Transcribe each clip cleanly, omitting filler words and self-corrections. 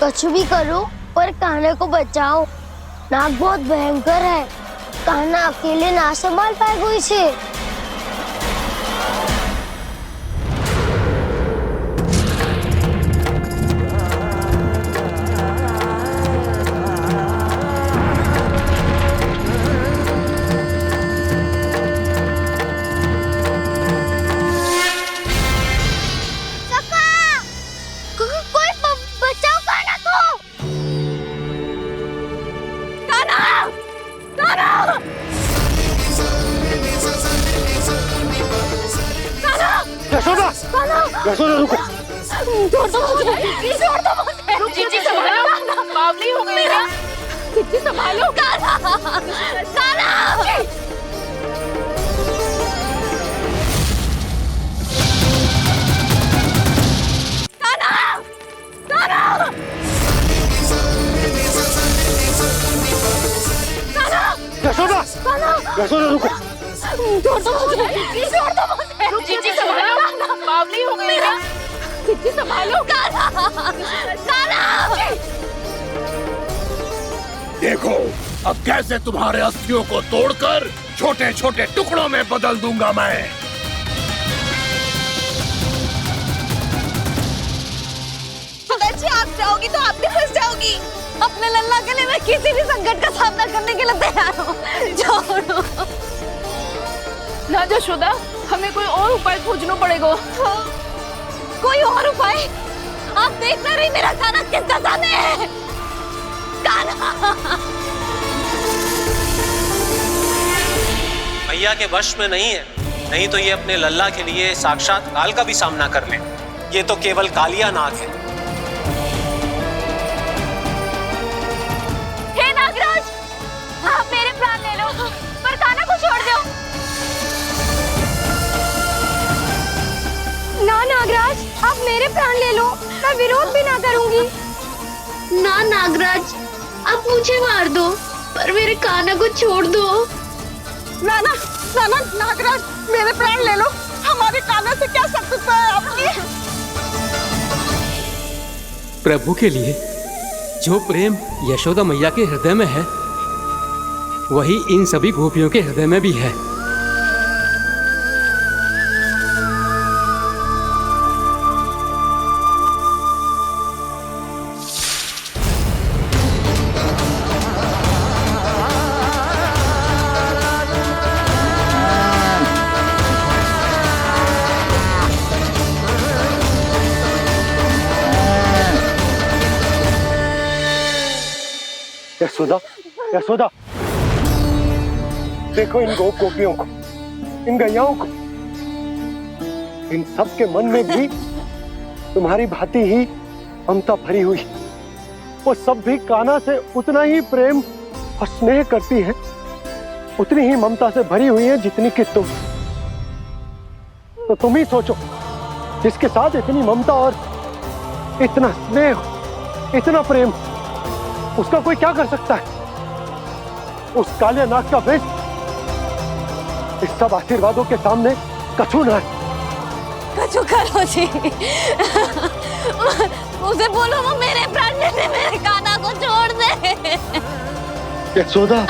कुछ भी करो पर कान्हा को बचाओ। नाग बहुत भयंकर है, कान्हा अकेले ना संभाल पाएगा इसे। यशोदा रुको। छोड़ दो मुझे, छोड़ दो मुझे। जीजी संभालो, बावली हो गई क्या? जीजी संभालो। कान्हा, कान्हा। यशोदा, यशोदा रुको। छोड़ दो मुझे, छोड़ दो मुझे। जीजी संभालो, बावली हो गई क्या? जीजी संभालो। कान्हा, कान्हा। देखो अब कैसे तुम्हारे अस्थियों को तोड़कर छोटे छोटे टुकड़ों में बदल दूंगा मैं। अगर जी आप जाओगी तो आप भी फंस जाओगी। अपने लल्ला के लिए मैं किसी भी संकट का सामना करने के लिए तैयार हूँ। छोड़ो ना यशोदा, हमें कोई और उपाय खोजना पड़ेगा। कोई और उपाय? आप देख ना रही मेरा कान्हा किस दशा में है। कान्हा मैया के वश में नहीं है, नहीं तो ये अपने लल्ला के लिए साक्षात काल का भी सामना कर ले। ये तो केवल कालिया नाग है। हे नागराज, आप मेरे प्राण ले लो पर कान्हा को छोड़ दो। ना नागराज, आप मेरे प्राण ले लो, मैं विरोध भी ना करूंगी। ना नागराज, आप मुझे मार दो पर मेरे कान्हा को छोड़ दो। ना ना ना ना नागराज, मेरे प्राण ले लो। हमारे कान्हा से क्या शत्रुता है आपकी? प्रभु के लिए जो प्रेम यशोदा मैया के हृदय में है, वही इन सभी गोपियों के हृदय में भी है। यशोदा, यशोदा, देखो इन गोपियों को, इन गैयाओं को, इन सब के मन में भी तुम्हारी भांति ही ममता भरी हुई। वो सब भी कान्हा से उतना ही प्रेम और स्नेह करती हैं, उतनी ही ममता से भरी हुई हैं जितनी कि तुम। तो तुम ही सोचो, जिसके साथ इतनी ममता और इतना स्नेह, इतना प्रेम, उसका कोई क्या कर सकता है? उस कालिया नाग का वेश इस सब आशीर्वादों के सामने कछु ना है। कछु करो जी। उसे बोलो वो मेरे प्राण ले ले, मेरे कान्हा को छोड़ दे। यशोदा,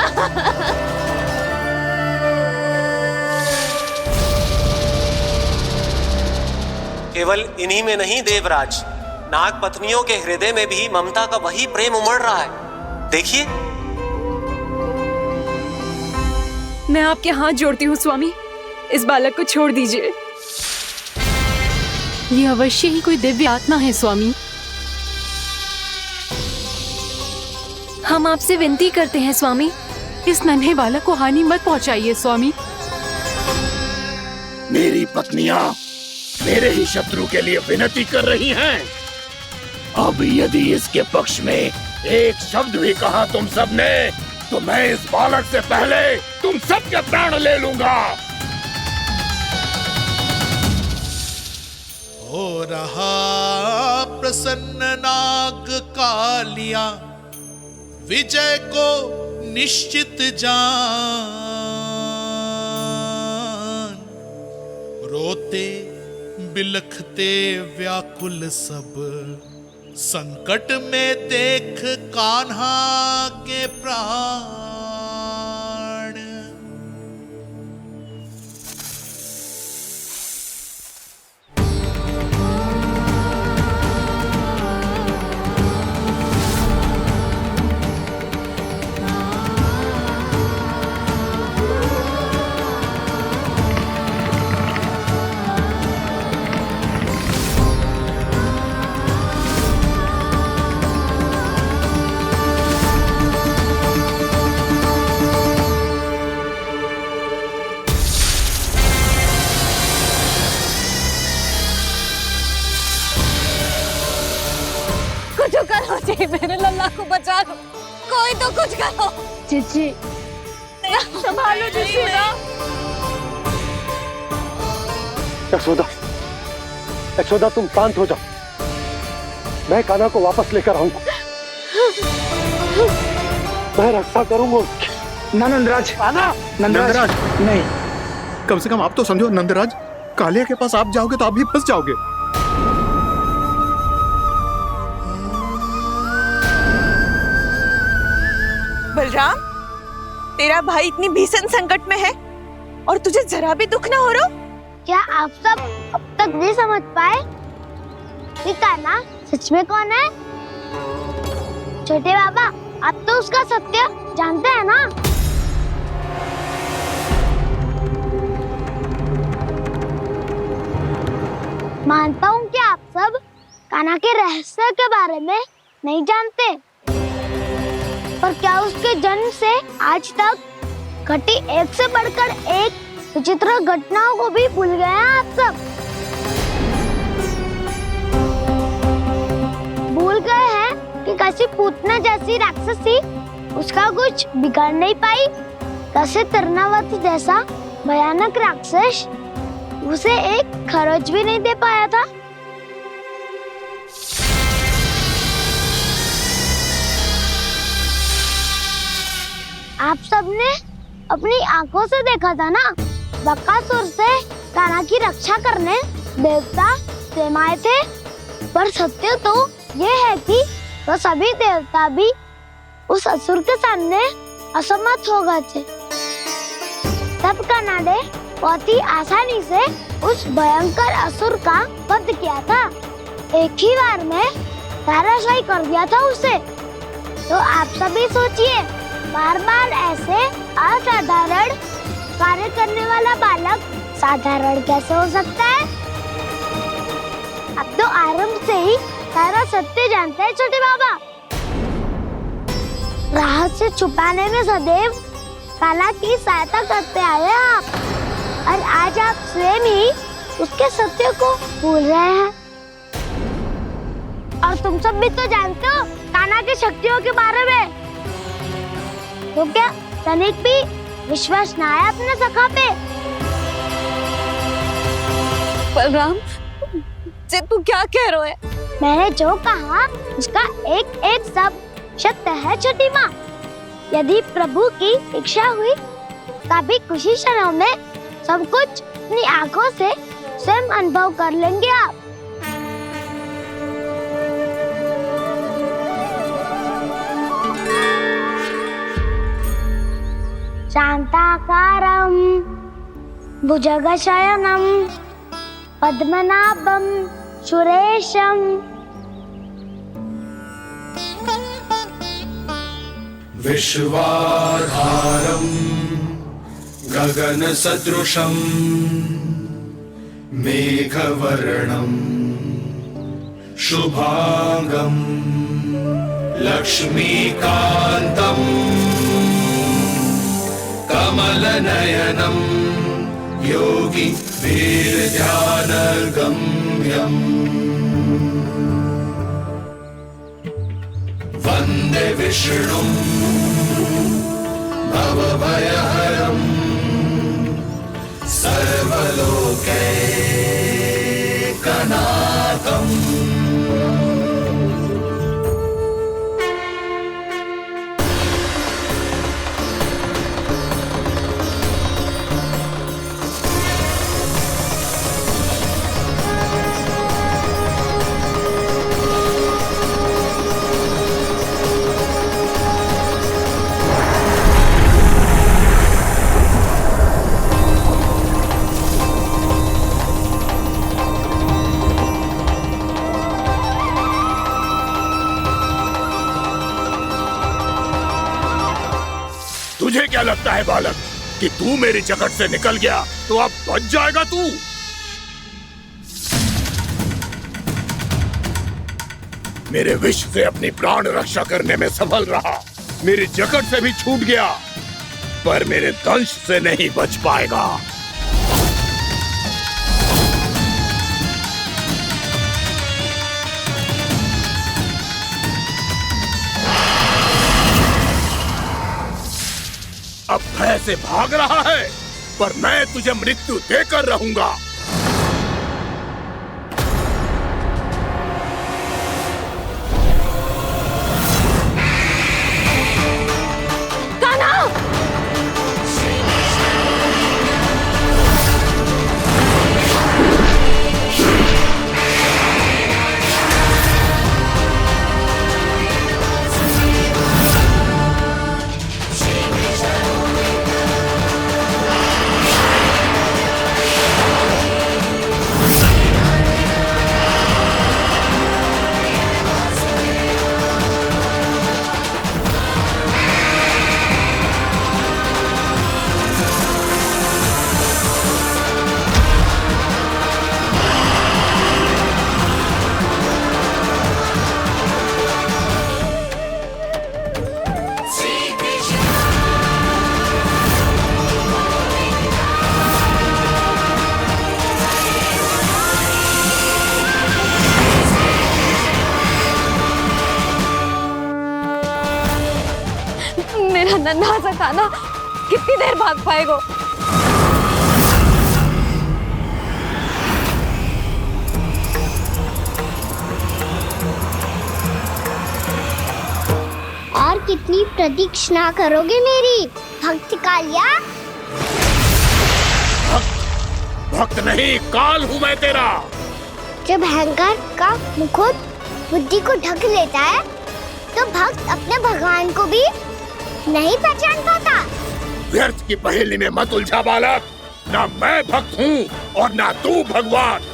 केवल इन्हीं में नहीं देवराज, नाग पत्नियों के हृदय में भी ममता का वही प्रेम उमड़ रहा है। देखिए। मैं आपके हाथ जोड़ती हूँ स्वामी, इस बालक को छोड़ दीजिए। ये अवश्य ही कोई दिव्य आत्मा है स्वामी। हम आपसे विनती करते हैं स्वामी, इस नन्हे बालक को हानि मत पहुंचाइए स्वामी। मेरी पत्नियां मेरे ही शत्रु के लिए विनती कर रही हैं। अब यदि इसके पक्ष में एक शब्द भी कहा तुम सबने, तो मैं इस बालक से पहले तुम सबके प्राण ले लूंगा। हो रहा प्रसन्न नाग कालिया, विजय को निश्चित जान। रोते बिलखते व्याकुल सब संकट में देख कान्हा के प्राण। कुछ करो जी, मेरे लल्ला को बचा लो, कोई तो कुछ करो। जीजी संभालो यशोदा। यशोदा, यशोदा तुम शांत हो जाओ, मैं कान्हा को वापस लेकर आऊंगा, मैं रक्षा करूंगा उसकी। ना नंदराज, नंदराज नहीं। कम से कम आप तो समझो नंदराज, कालिया के पास आप जाओगे तो आप भी फंस जाओगे। बलराम, तेरा भाई इतनी भीषण संकट में है और तुझे जरा भी दुख ना हो रहा? क्या आप सब अब तक नहीं समझ पाए कि कान्हा सच में कौन है? छोटे बाबा, आप तो उसका सत्य जानते हैं ना? मानता हूँ कि आप सब कान्हा के रहस्य के बारे में नहीं जानते, पर क्या उसके जन्म से आज तक घटी एक से बढ़कर एक विचित्र घटनाओं को भी भूल गए हैं आप सब? भूल गए हैं कि कैसी पूतना जैसी राक्षसी उसका कुछ बिगाड़ नहीं पाई, कैसे तरनावती जैसा भयानक राक्षस उसे एक खरोच भी नहीं दे पाया था। आप सबने अपनी आंखों से देखा था ना, बकासुर से कान्हा की रक्षा करने देवता स्वयं आए थे, पर सत्य तो ये है कि वो सभी देवता भी उस असुर के सामने असमर्थ हो गए थे। तब कान्हा ने बहुत ही आसानी से उस भयंकर असुर का वध किया था, एक ही बार में धराशायी कर दिया था उसे। तो आप सभी सोचिए, बार बार ऐसे असाधारण कार्य करने वाला बालक साधारण कैसे हो सकता है? अब तो आरंभ से ही सारा सत्य जानते हैं छोटे बाबा। रहस्य छुपाने में सदैव कान्हा की सहायता करते आए आप, और आज आप स्वयं ही उसके सत्य को भूल रहे हैं। और तुम सब भी तो जानते हो कान्हा की शक्तियों के बारे में, तो क्या तनिक भी विश्वास ना है अपने सखा पे? बलराम जी, तू क्या कह रहे हो? मैंने जो कहा उसका एक एक शब्द सत्य है छोटी माँ। यदि प्रभु की इच्छा हुई तभी कुछ ही क्षणों में सब कुछ अपनी आंखों से स्वयं अनुभव कर लेंगे आप। शांताकारं भुजगशयनं पद्मनाभं सुरेशं विश्वाधारं गगनसदृशं मेघवर्णं शुभांगं लक्ष्मीकान्तं कमलनयनं योगी वीरध्यानगम्यम् वन्दे विष्णुं भवभयहरं सर्वलोकैकनाथम्। लगता है बालक कि तू मेरी जकड़ से निकल गया तो अब बच जाएगा तू? मेरे विष से अपनी प्राण रक्षा करने में सफल रहा, मेरी जकड़ से भी छूट गया, पर मेरे दंश से नहीं बच पाएगा। अब भय से भाग रहा है, पर मैं तुझे मृत्यु देकर रहूंगा। मेरा नन्हा सा कान्हा कितनी देर भाग पाएगा? और कितनी प्रतीक्षा करोगे मेरी भक्त कालिया? भक्त नहीं, काल हूं मैं तेरा। जब अहंकार का मुकुट बुद्धि को ढक लेता है तो भक्त अपने भगवान को भी नहीं पहचान पाता। व्यर्थ की पहेली में मत उलझा बालक, ना मैं भक्त हूँ और ना तू भगवान।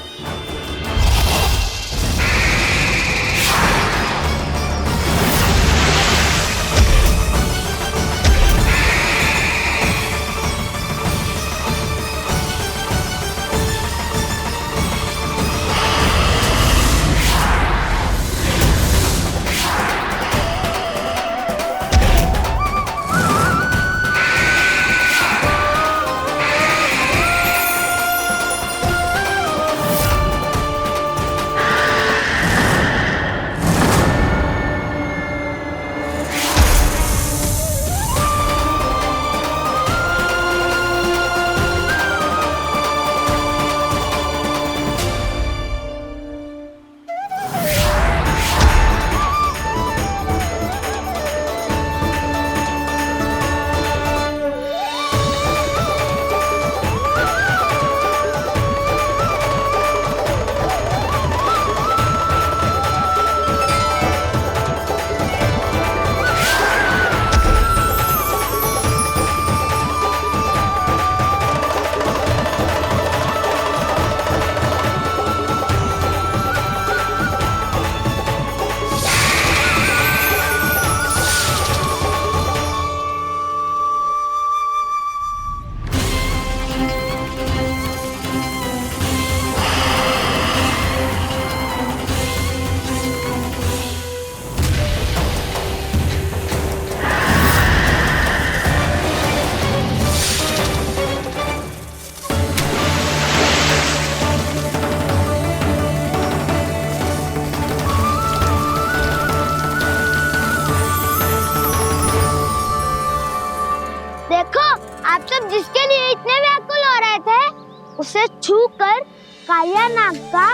जिसके लिए इतने व्याकुल हो रहे थे उसे छूकर कालिया नाग का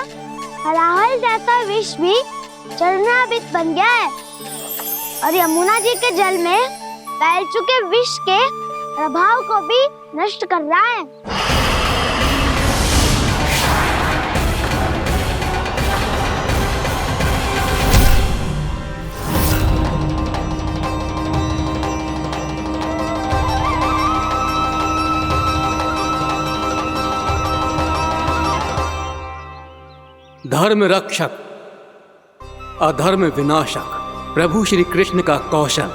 हलाहल जैसा विष भी चरणामृत बन गया है और यमुना जी के जल में फैल चुके विष के प्रभाव को भी नष्ट कर रहा है। धर्म रक्षक अधर्म विनाशक प्रभु श्री कृष्ण का कौशल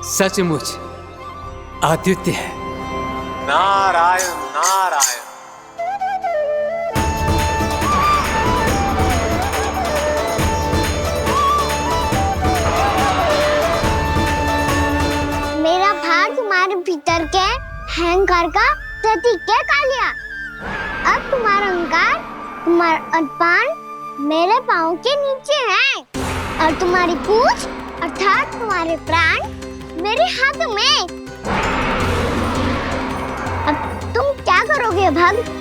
सचमुच अद्वितीय है। नारायण नारायण। मेरा भार तुम्हारे भीतर के अहंकार का प्रतीक है कालिया। अब तुम्हारा अहंकार, तुम्हारा अनपान मेरे पाँव के नीचे है और तुम्हारी पूंछ अर्थात तुम्हारे प्राण मेरे हाथ में। अब तुम क्या करोगे भक्त?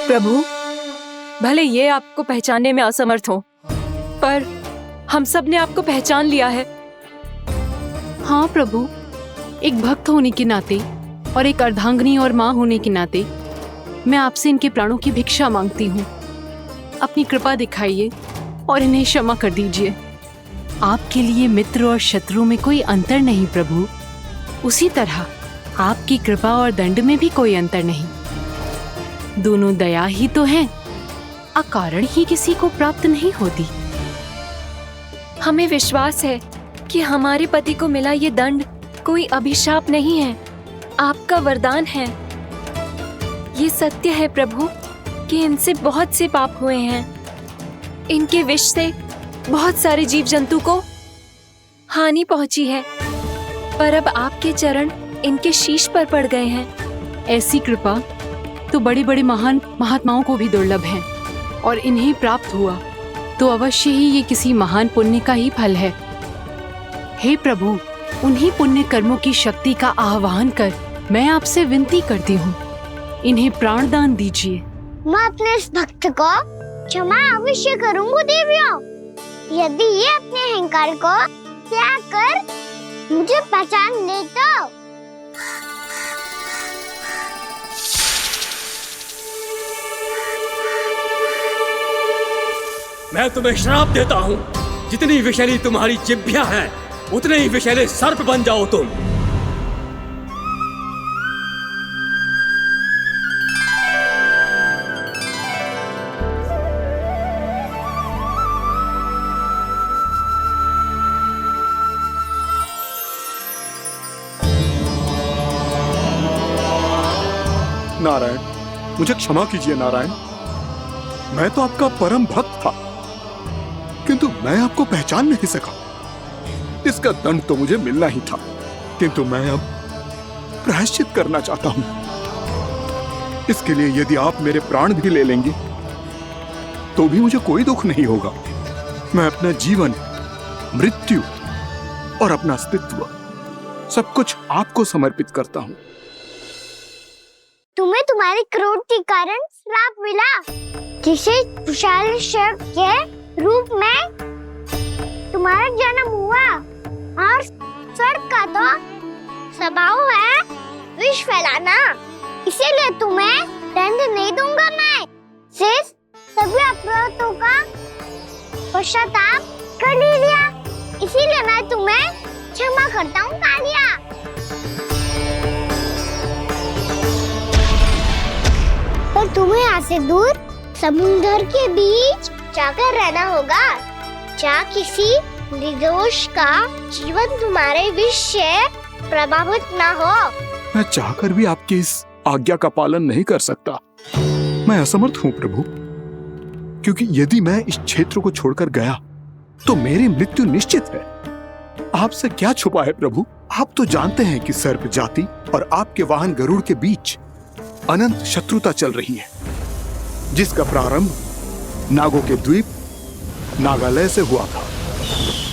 प्रभु, भले ये आपको पहचानने में असमर्थ हो, पर हम सब ने आपको पहचान लिया है। हाँ प्रभु, एक भक्त होने के नाते और एक अर्धांगिनी और माँ होने के नाते मैं आपसे इनके प्राणों की भिक्षा मांगती हूँ। अपनी कृपा दिखाइए और इन्हें क्षमा कर दीजिए। आपके लिए मित्र और शत्रु में कोई अंतर नहीं प्रभु। उसी तरह आपकी कृपा और दंड में भी कोई अंतर नहीं। दोनों दया ही तो हैं, अकारण ही किसी को प्राप्त नहीं होती। हमें विश्वास है कि हमारे पति को मिला ये दंड कोई अभिशाप नहीं है, आपका वरदान है। ये सत्य है प्रभु कि इनसे बहुत से पाप हुए हैं। इनके विष से बहुत सारे जीव जंतु को हानि पहुंची है, पर अब आपके चरण इनके शीश पर पड़ गए हैं। ऐसी कृपा तो बड़े बड़े महान महात्माओं को भी दुर्लभ है, और इन्हें प्राप्त हुआ तो अवश्य ही ये किसी महान पुण्य का ही फल है। हे प्रभु, उन्हीं पुण्य कर्मों की शक्ति का आह्वान कर मैं आपसे विनती करती हूँ, इन्हें प्राण दान दीजिए। मैं अपने इस भक्त को क्षमा अवश्य करूँगी देवियों, यदि ये अपने अहंकार को त्याग कर मुझे पहचान ले तो। मैं तुम्हें श्राप देता हूँ, जितनी विषैली तुम्हारी जिह्वा है उतने ही विषैले सर्प बन जाओ तुम। नारायण, मुझे क्षमा कीजिए नारायण। मैं तो आपका परम भक्त था, किंतु मैं आपको पहचान नहीं सका। इसका दंड तो मुझे मिलना ही था, किंतु मैं अब प्रायश्चित करना चाहता हूं। इसके लिए यदि आप मेरे प्राण भी ले लेंगे तो भी मुझे कोई दुख नहीं होगा। मैं अपना जीवन, मृत्यु और अपना अस्तित्व सब कुछ आपको समर्पित करता हूं। तुम्हें तुम्हारी क्रोध के कारण श्राप मिला, जिसे विशाल सर्प के रूप में तुम्हारा जन्म हुआ, और सर्प का तो स्वभाव है विष फैलाना। इसीलिए तुम्हें दंड नहीं दूंगा मैं, सिर्फ सभी अपराधों का पश्चाताप कर लिया। इसीलिए मैं तुम्हें क्षमा करता हूँ कालिया। पर तुम्हें यहाँ से दूर समुद्र के बीच जाकर रहना होगा, जहाँ किसी निर्दोष का जीवन तुम्हारे विष से प्रभावित ना हो। मैं चाहकर भी आपकी इस आज्ञा का पालन नहीं कर सकता। मैं असमर्थ हूँ प्रभु, क्योंकि यदि मैं इस क्षेत्र को छोड़कर गया तो मेरी मृत्यु निश्चित है। आपसे क्या छुपा है प्रभु? आप तो जानते हैं कि सर्प जाति और आपके वाहन गरुड़ के बीच अनंत शत्रुता चल रही है, जिसका प्रारंभ नागों के द्वीप नागालय से हुआ था।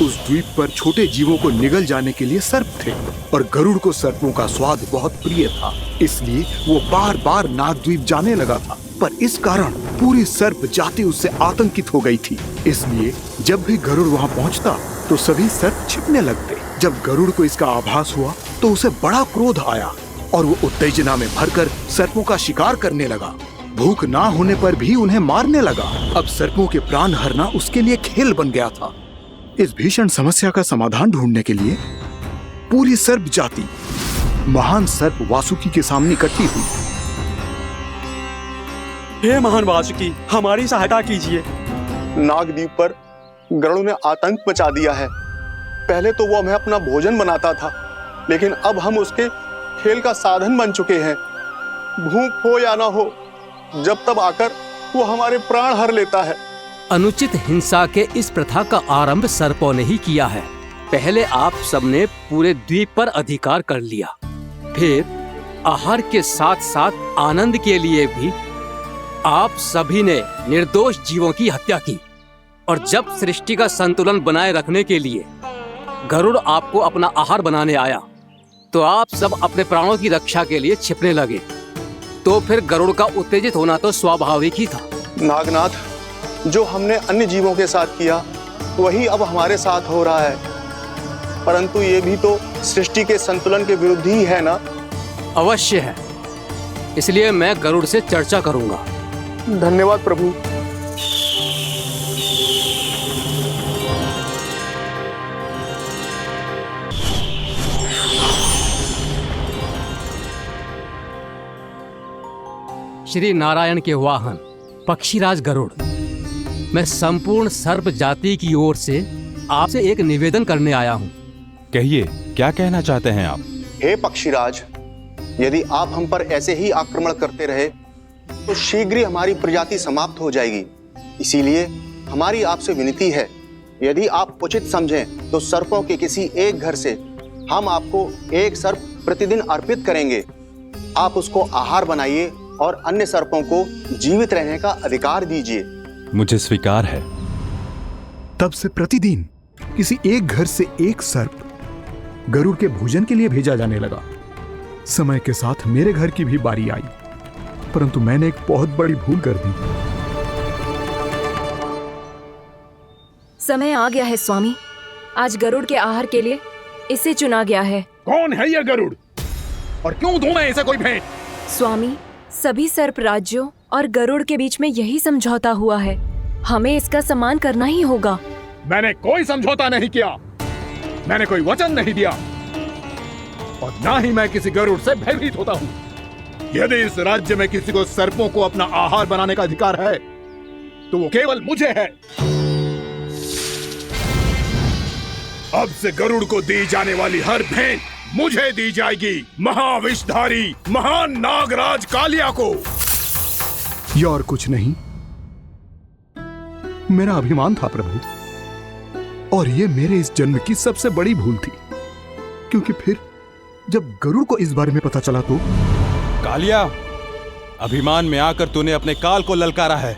उस द्वीप पर छोटे जीवों को निगल जाने के लिए सर्प थे, और गरुड़ को सर्पों का स्वाद बहुत प्रिय था, इसलिए वो बार बार नागद्वीप जाने लगा था। पर इस कारण पूरी सर्प जाति उससे आतंकित हो गई थी, इसलिए जब भी गरुड़ वहां पहुंचता तो सभी सर्प छिपने लगते। जब गरुड़ को इसका आभास हुआ तो उसे बड़ा क्रोध आया और वो उत्तेजना में भरकर सर्पों का शिकार करने लगा। भूख ना होने पर भी उन्हें मारने लगा। अब सर्पों के प्राण हरना उसके लिए खेल बन गया था। इस भीषण समस्या का समाधान ढूंढने के लिए पूरी सर्प जाति महान सर्प वासुकी के सामने इकट्ठी हुई। हे महान वासुकी, हमारी सहायता कीजिए। नागद्वीप पर गरुड़ ने आतंक मचा दिया है। पहले तो वो हमें अपना भोजन बनाता था, लेकिन अब हम उसके खेल का साधन बन चुके हैं। भूख हो या ना हो, जब तब आकर वो हमारे प्राण हर लेता है। अनुचित हिंसा के इस प्रथा का आरंभ सर्पों ने ही किया है। पहले आप सबने पूरे द्वीप पर अधिकार कर लिया, फिर आहार के साथ साथ आनंद के लिए भी आप सभी ने निर्दोष जीवों की हत्या की। और जब सृष्टि का संतुलन बनाए रखने के लिए गरुड़ आपको अपना आहार बनाने आया, तो आप सब अपने प्राणों की रक्षा के लिए छिपने लगे। तो फिर गरुड़ का उत्तेजित होना तो स्वाभाविक ही था। नागनाथ, जो हमने अन्य जीवों के साथ किया वही अब हमारे साथ हो रहा है, परंतु ये भी तो सृष्टि के संतुलन के विरुद्ध ही है ना? अवश्य है, इसलिए मैं गरुड़ से चर्चा करूंगा। धन्यवाद प्रभु। श्री नारायण के वाहन पक्षीराज गरुड़, मैं संपूर्ण सर्प जाति की ओर से आपसे एक निवेदन करने आया हूँ। कहिए, क्या कहना चाहते हैं आप? हे पक्षीराज, यदि आप हम पर ऐसे ही आक्रमण करते रहे तो शीघ्र ही हमारी प्रजाति समाप्त हो जाएगी। इसीलिए हमारी आपसे विनती है, यदि आप उचित समझें तो सर्पों के किसी एक घर से हम आपको एक सर्प प्रतिदिन अर्पित करेंगे। आप उसको आहार बनाइए और अन्य सर्पों को जीवित रहने का अधिकार दीजिए। मुझे स्वीकार है। तब से प्रतिदिन किसी एक घर से एक सर्प गरुड़ के भोजन के लिए भेजा जाने लगा। समय के साथ मेरे घर की भी बारी आई, परंतु मैंने एक बहुत बड़ी भूल कर दी। समय आ गया है स्वामी, आज गरुड़ के आहार के लिए इसे चुना गया है। कौन है यह गरुड़ और क्यों दूं मैं इसे कोई भेंट? स्वामी, सभी सर्प राज्यों और गरुड़ के बीच में यही समझौता हुआ है, हमें इसका सम्मान करना ही होगा। मैंने कोई समझौता नहीं किया, मैंने कोई वचन नहीं दिया और ना ही मैं किसी गरुड़ से भयभीत होता हूँ। यदि इस राज्य में किसी को सर्पों को अपना आहार बनाने का अधिकार है तो वो केवल मुझे है। अब से गरुड़ को दी जाने वाली हर भेंट मुझे दी जाएगी, महाविषधारी महान नागराज कालिया को। ये और कुछ नहीं, मेरा अभिमान था प्रभु, और ये मेरे इस जन्म की सबसे बड़ी भूल थी, क्योंकि फिर जब गरुड़ को इस बारे में पता चला तो। कालिया, अभिमान में आकर तूने अपने काल को ललकारा है।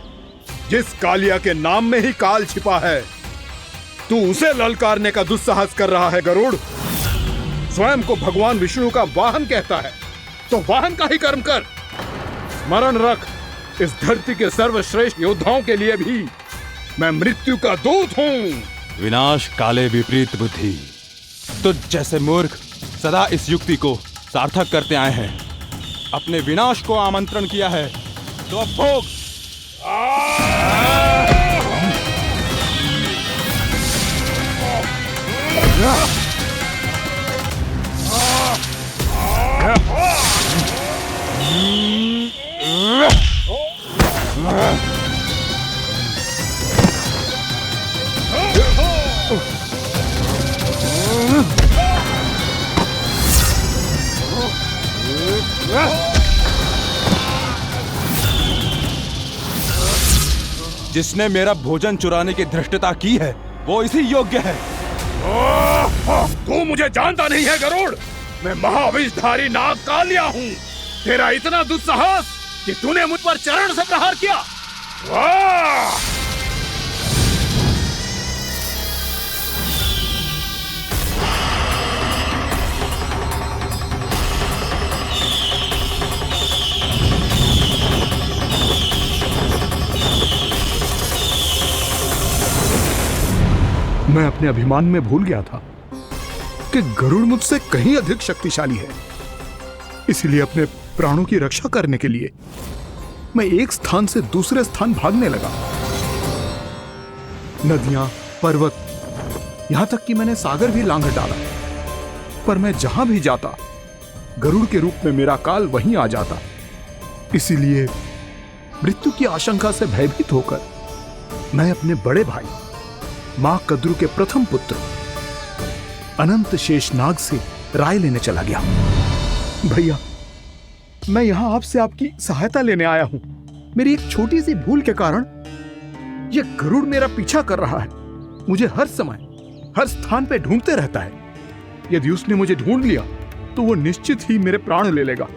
जिस कालिया के नाम में ही काल छिपा है, तू उसे ललकारने का दुस्साहस कर रहा है। गरुड़ स्वयं को भगवान विष्णु का वाहन कहता है, तो वाहन का ही कर्म कर। स्मरण रख, इस धरती के सर्वश्रेष्ठ योद्धाओं के लिए भी मैं मृत्यु का दूत हूँ। विनाश काले विपरीत बुद्धि। तुझ जैसे मूर्ख सदा इस युक्ति को सार्थक करते आए हैं। अपने विनाश को आमंत्रण किया है तो अब भोग। जिसने मेरा भोजन चुराने की धृष्टता की है वो इसी योग्य है। तू मुझे जानता नहीं है गरुड़, मैं महाविषधारी नाग कालिया हूँ। तेरा इतना दुस्साहस कि तूने मुझ पर चरण से प्रहार किया। वाह! मैं अपने अभिमान में भूल गया था कि गरुड़ मुझसे कहीं अधिक शक्तिशाली है। इसलिए अपने प्राणों की रक्षा करने के लिए मैं एक स्थान से दूसरे स्थान भागने लगा। नदियां, पर्वत, यहां तक कि मैंने सागर भी लांघ डाला, पर मैं जहां भी जाता गरुड़ के रूप में मेरा काल वहीं आ जाता। इसीलिए मृत्यु की आशंका से भयभीत होकर मैं अपने बड़े भाई मां कद्रू के प्रथम पुत्र अनंत शेषनाग से राय लेने चला गया। भैया, मैं यहां आपसे आपकी सहायता लेने आया हूं। मेरी एक छोटी सी भूल के कारण यह गरुड़ मेरा पीछा कर रहा है। मुझे हर समय हर स्थान पे ढूंढते रहता है। यदि उसने मुझे ढूंढ लिया तो वो निश्चित ही मेरे प्राण ले लेगा।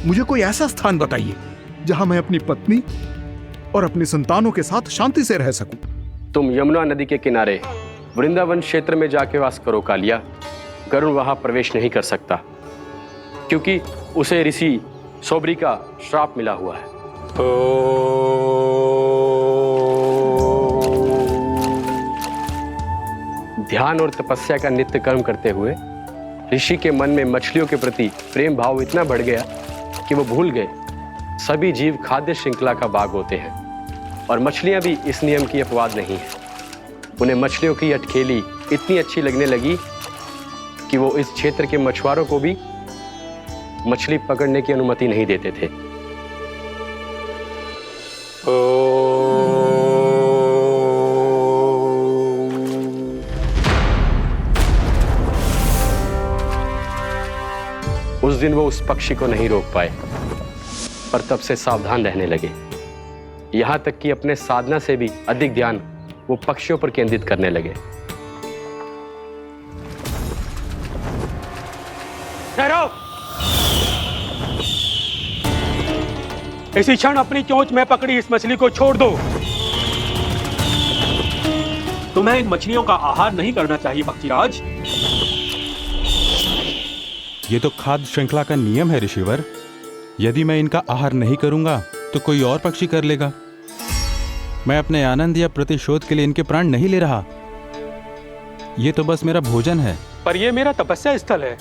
मुझे कोई ऐसा स्थान बताइए जहां मैं अपनी पत्नी और अपनी संतानों के साथ शांति से रह सकूं। तुम यमुना नदी के किनारे वृंदावन क्षेत्र में जाके वास करो कालिया। गरुड़ वहां प्रवेश नहीं कर सकता क्योंकि उसे ऋषि सोबरी का श्राप मिला हुआ है। ध्यान और तपस्या का नित्य कर्म करते हुए ऋषि के मन में मछलियों के प्रति प्रेम भाव इतना बढ़ गया कि वो भूल गए सभी जीव खाद्य श्रृंखला का भाग होते हैं और मछलियां भी इस नियम की अपवाद नहीं है। उन्हें मछलियों की अटखेली इतनी अच्छी लगने लगी कि वो इस क्षेत्र के मछुआरों को भी मछली पकड़ने की अनुमति नहीं देते थे। उस दिन वो उस पक्षी को नहीं रोक पाए, पर तब से सावधान रहने लगे। यहां तक कि अपने साधना से भी अधिक ध्यान वो पक्षियों पर केंद्रित करने लगे। ठहरो! इसी क्षण अपनी चोंच में पकड़ी इस मछली को छोड़ दो। तुम्हें इन मछलियों का आहार नहीं करना चाहिए पक्षीराज। ये तो खाद्य श्रृंखला का नियम है ऋषिवर। यदि मैं इनका आहार नहीं करूंगा तो कोई और पक्षी कर लेगा। मैं अपने आनंद या प्रतिशोध के लिए इनके प्राण नहीं ले रहा। ये तो बस मेरा भोजन है। पर यह मेरा तपस्या स्थल है।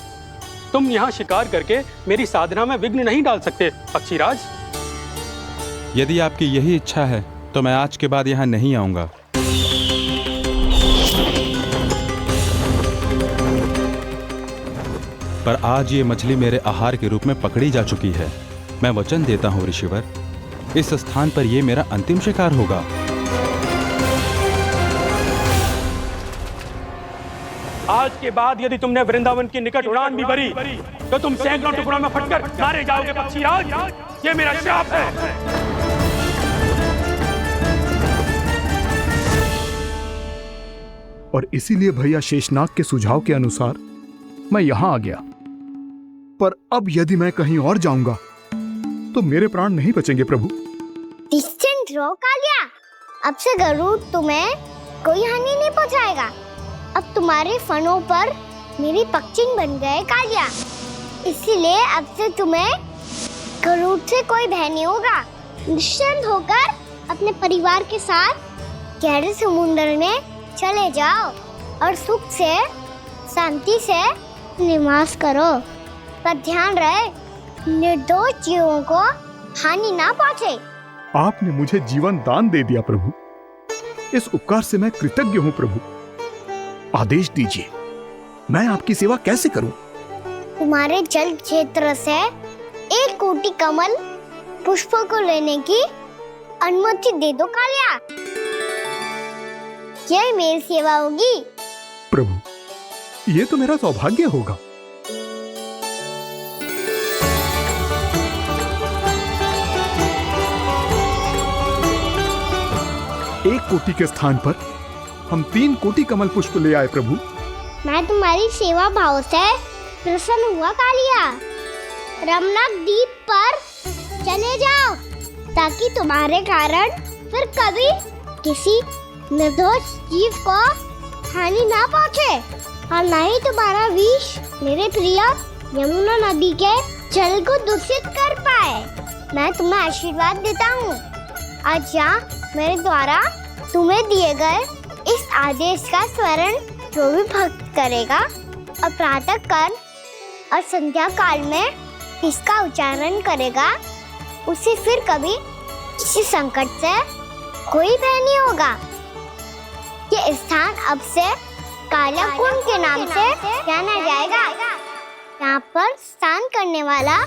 तुम यहाँ शिकार करके मेरी साधना में विघ्न नहीं डाल सकते पक्षीराज। यदि आपकी यही इच्छा है तो मैं आज के बाद यहाँ नहीं आऊंगा। पर आज ये मछली मेरे आहार के रूप में पकड़ी जा चुकी है। मैं वचन देता हूँ ऋषिवर, इस स्थान पर यह मेरा अंतिम शिकार होगा। आज के बाद यदि तुमने वृंदावन की निकट उड़ान भी भरी तो तुम सैकड़ों टुकड़ों में फटकर मारे जाओगे पक्षीराज। ये मेरा श्राप है। और इसीलिए भैया शेषनाग के सुझाव के अनुसार मैं यहां आ गया। पर अब यदि मैं कहीं और जाऊंगा तो मेरे प्राण नहीं बचेंगे प्रभु। निश्चिंत रहो कालिया, अब से गरुड़ तुम्हें कोई हानि नहीं पहुंचाएगा। अब तुम्हारे फनों पर मेरी पक्षिन बन गए कालिया, इसीलिए अब से तुम्हें गरुड़ से कोई भय नहीं होगा। निश्चिंत होकर अपने परिवार के साथ गहरे समुद्र में चले जाओ और सुख से शांति से निवास करो। पर ध्यान रहे निर्दोष जीवों को हानि ना पहुंचे। आपने मुझे जीवन दान दे दिया प्रभु, इस उपकार से मैं कृतज्ञ हूँ प्रभु। आदेश दीजिए, मैं आपकी सेवा कैसे करूं? तुम्हारे जल क्षेत्र से 1 कोटि कमल पुष्पों को लेने की अनुमति दे दो कालिया। यह मेरी सेवा होगी प्रभु। ये तो मेरा सौभाग्य होगा। 1 कोटि के स्थान पर हम 3 कोटि कमल पुष्प ले आए प्रभु। मैं तुम्हारी सेवा भाव से प्रसन्न हुआ कालिया। रमणक द्वीप पर चले जाओ ताकि तुम्हारे कारण फिर कभी किसी निर्दोष जीव को हानि ना पहुंचे और न ही तुम्हारा विष मेरे प्रिय यमुना नदी के जल को दूषित कर पाए। मैं तुम्हें आशीर्वाद देता हूँ। आज यहाँ मेरे द्वारा तुम्हें दिए गए इस आदेश का स्मरण जो भी भक्त करेगा और प्रातः काल और संध्या काल में इसका उच्चारण करेगा, उसे फिर कभी इस संकट से कोई भय नहीं होगा। ये स्थान अब से काला कुंड के नाम से जाना जाएगा। यहाँ पर स्नान करने वाला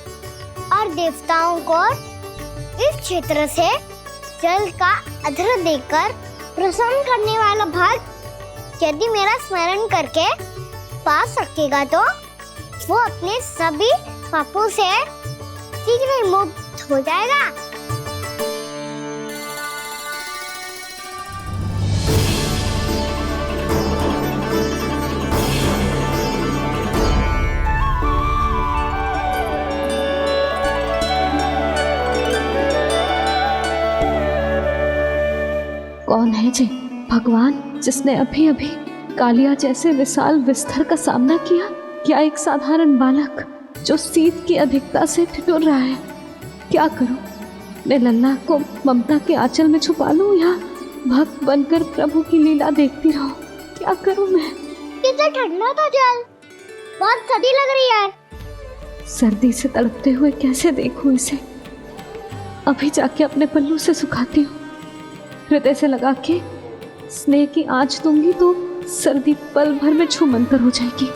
और देवताओं को इस क्षेत्र से जल का अर्घ्य देकर प्रसन्न करने वाला भक्त यदि मेरा स्मरण करके पास रखेगा तो वो अपने सभी पापों से शीघ्र ही मुक्त हो जाएगा। कौन है जी भगवान जिसने अभी अभी कालिया जैसे विशाल विस्तर का सामना किया? क्या एक साधारण बालक जो शीत की अधिकता से ठिठुर रहा है? क्या करूं? मैं लल्ला को ममता के आंचल में छुपा लूं या भक्त बनकर प्रभु की लीला देखती रहूं? क्या करूं मैं? कितना ठंडा था जल, बहुत सर्दी लग रही है। सर्दी से तड़पते हुए कैसे देखूं इसे? अभी जाके अपने पल्लू से सुखाती हूँ, हृदय से लगा के स्नेह की आंच दूंगी तो सर्दी पल भर में छूमंतर हो जाएगी।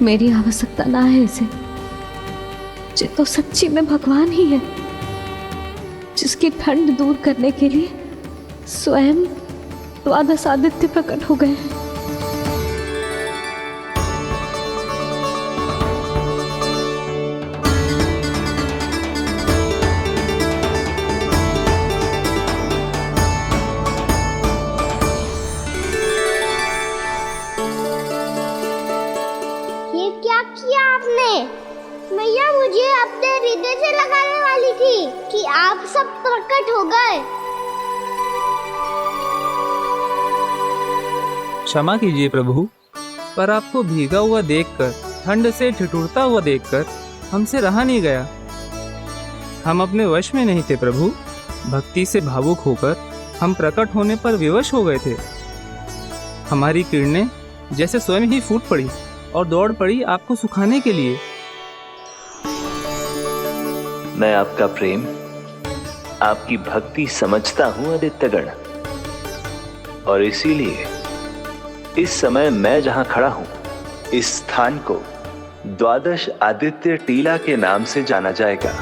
मेरी आवश्यकता ना है इसे, ये तो सच्ची में भगवान ही है जिसकी ठंड दूर करने के लिए स्वयं द्वादश आदित्य प्रकट हो गए हैं। मैया मुझे अपने हृदय से लगाने वाली थी कि आप सब प्रकट हो गए। क्षमा कीजिए प्रभु, पर आपको भीगा हुआ देखकर, ठंड से ठिठुरता हुआ देखकर हमसे रहा नहीं गया। हम अपने वश में नहीं थे प्रभु। भक्ति से भावुक होकर हम प्रकट होने पर विवश हो गए थे। हमारी किरणें जैसे स्वयं ही फूट पड़ी और दौड़ पड़ी आपको सुखाने के लिए। मैं आपका प्रेम, आपकी भक्ति समझता हूं आदित्यगण, और इसीलिए इस समय मैं जहां खड़ा हूं, इस स्थान को द्वादश आदित्य टीला के नाम से जाना जाएगा।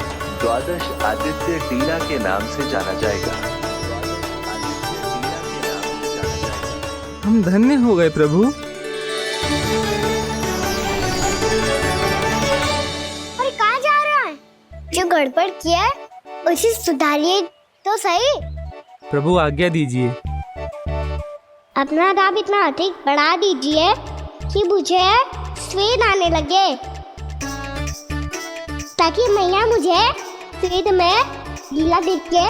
द्वादश आदित्य टीला के नाम से जाना जाएगा। हम धन्य हो गए प्रभु। अरे कहाँ जा रहा है? जो गड़बड़ किया है उसे सुधारिए तो सही। प्रभु आज्ञा दीजिए। अपना दाब इतना अधिक बढ़ा दीजिए कि मुझे स्वेद आने लगे, ताकि मैया मुझे स्वेद में लीला देख के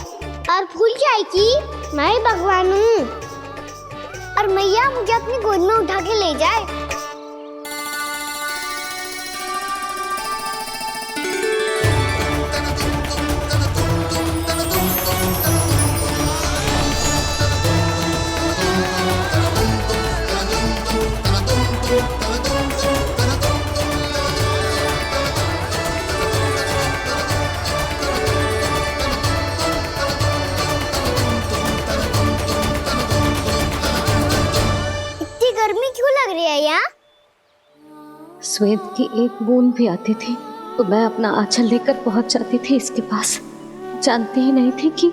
और भूल जाए कि मैं भगवान हूँ, और मैया मुझे अपनी गोद में उठा के ले जाए। स्वेद की एक बूंद भी आती थी तो मैं अपना आंचल लेकर पहुंच जाती थी इसके पास। जानती ही नहीं थी कि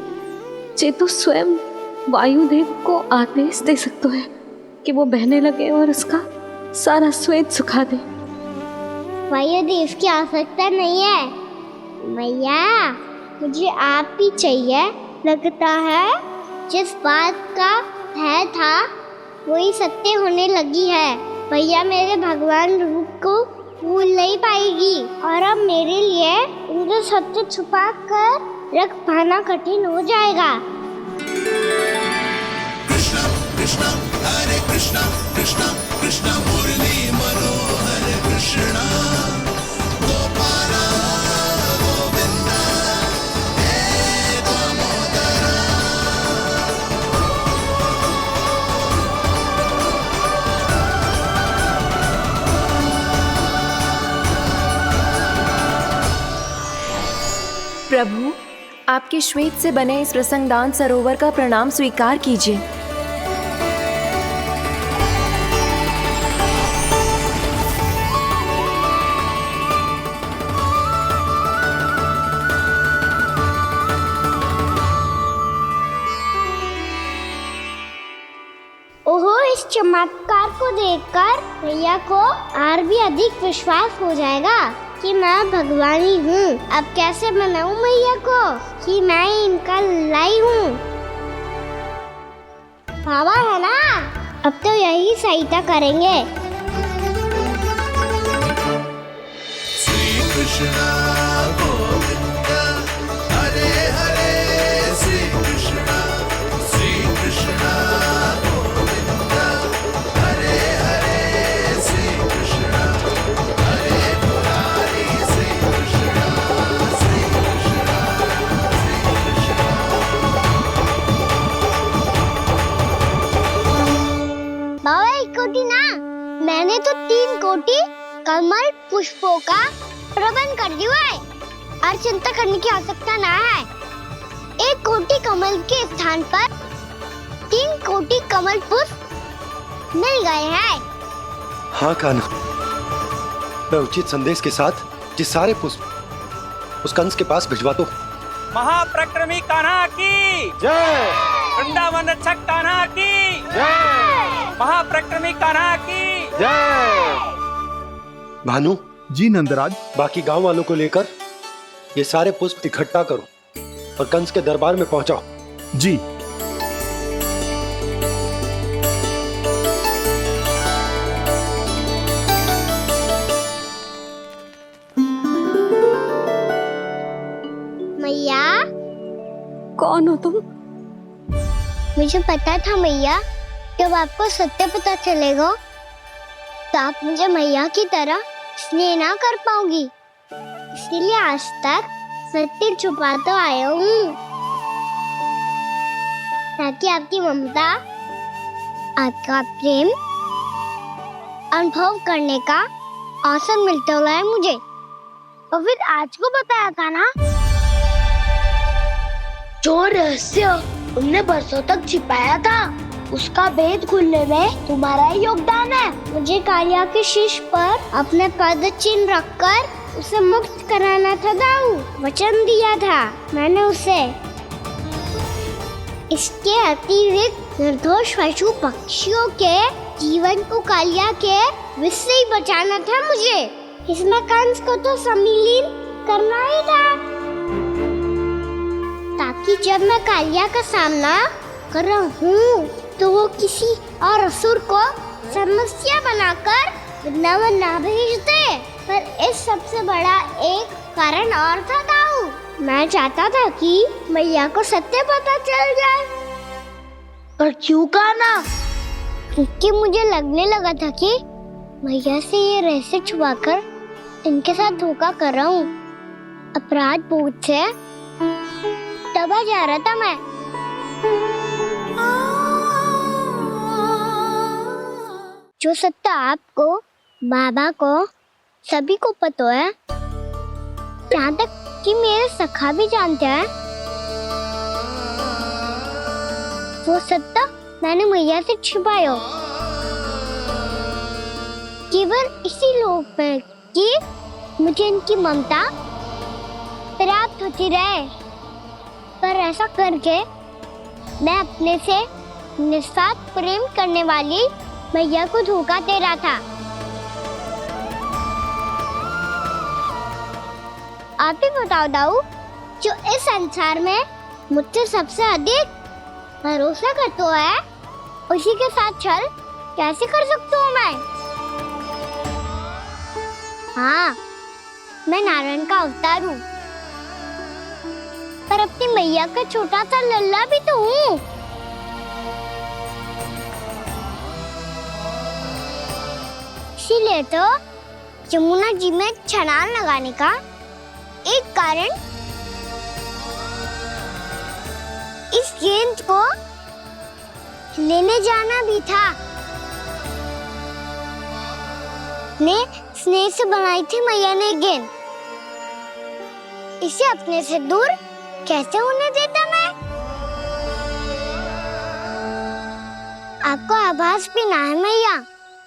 चेतु स्वयं वायुदेव को आदेश दे सकता है कि वो बहने लगे और उसका सारा स्वेद सुखा दे। वायुदेव की आवश्यकता नहीं है मैया, मुझे आप ही चाहिए। लगता है जिस बात का भय था वही सत्य होने लगी है। भैया मेरे भगवान रूप को भूल नहीं पाएगी और अब मेरे लिए उनके सत्य छुपा कर रख पाना कठिन हो जाएगा। कृष्णा कृष्णा हरे कृष्णा कृष्णा कृष्णा मुरली मनोहर कृष्णा गोपाला गोविंदा हे दामोदरा। प्रभु, आपके श्वेत से बने इस प्रसंगदान सरोवर का प्रणाम स्वीकार कीजिए। ओहो, इस चमत्कार को देखकर भैया को और भी अधिक विश्वास हो जाएगा कि मैं भगवानी हूँ। अब कैसे मनाऊं मैया को कि मैं इनका लाई हूँ। बाबा है ना, अब तो यही सहायता करेंगे। श्री कृष्णा गोविंदा हरे हरे श्री कृष्णा गोविंदा हरे हरे श्री कृष्णा हरे मुरारी श्री कृष्णा श्री कृष्णा श्री बाबा एक कोटी ना, मैंने तो 3 कोटी कमल पुष्पों का प्रबंध कर दिया है और चिंता करने की आवश्यकता ना है। 1 कोटी कमल के स्थान पर 3 कोटी कमल पुष्प मिल गए हैं। हाँ कान्हा, मैं उचित संदेश के साथ ये सारे पुष्प उस कंस के पास भिजवा दो। महाप्रक्रमी कान्हा की जय। वृंदावन रक्षक कान्हा की जय। महाप्रक्रमी कान्हा की जय। भानु जी नंदराज, बाकी गांव वालों को लेकर ये सारे पुष्प इकट्ठा करो और कंस के दरबार में पहुंचाओ। जी। मैया, कौन हो तुम? मुझे पता था मैया, जब आपको सत्य पता चलेगा तो आप मुझे मैया की तरह स्नेह ना कर पाओगी, इसलिए आज तक सत्य छुपा तो आया हूँ ताकि आपकी ममता, आपका प्रेम अनुभव करने का अवसर मिलता रहा है मुझे। और फिर आज को बताया था ना, जो रहस्य तुमने बरसों तक छिपाया था उसका भेद खुलने में तुम्हारा ही योगदान है। मुझे कालिया के शीश पर अपने पद चिन्ह रखकर उसे मुक्त कराना था दाऊ, वचन दिया था मैंने उसे। इसके अतिरिक्त निर्दोष पशु पक्षियों के जीवन को कालिया के विष से ही बचाना था मुझे। इसमें कंस को तो सम्मिलित करना ही था ताकि जब मैं कालिया का सामना कर रहा हूँ तो वो किसी और असुर को समस्या बनाकर वृंदावन ना भेज दे। पर इस सबसे बड़ा एक कारण और था दाऊ, मैं चाहता था कि मैया को सत्य पता चल जाए। पर क्यों कहा ना? क्योंकि मुझे लगने लगा था कि मैया से ये रहस्य छुपाकर इनके साथ धोखा कर रहा हूँ। अपराध बोझ से दबा जा रहा था मैं। जो सत्य आपको, बाबा को, सभी को पता है, यहाँ तक कि मेरे सखा भी जानते हैं, वो सत्य मैंने मैया से छुपाया केवल इसी लोक में कि मुझे इनकी ममता प्राप्त होती रहे। पर ऐसा करके मैं अपने से निस्वार्थ प्रेम करने वाली मैया को धोखा दे रहा था। आप ही बताओ दाऊ, जो इस संसार में मुझसे सबसे अधिक भरोसा करता है, उसी के साथ छल कैसे कर सकता हूँ मैं? हाँ, मैं नारायण का अवतार हूँ, पर अपनी मैया का छोटा सा लल्ला भी तो हूँ। इसीलिए तो यमुना जी में छलांग लगाने का एक कारण इस गेंद को लेने जाना भी था। ने स्नेह से बनाई थी मैया ने गेंद, इसे अपने से दूर कैसे होने देता मैं? आपको आभास भी ना है मैया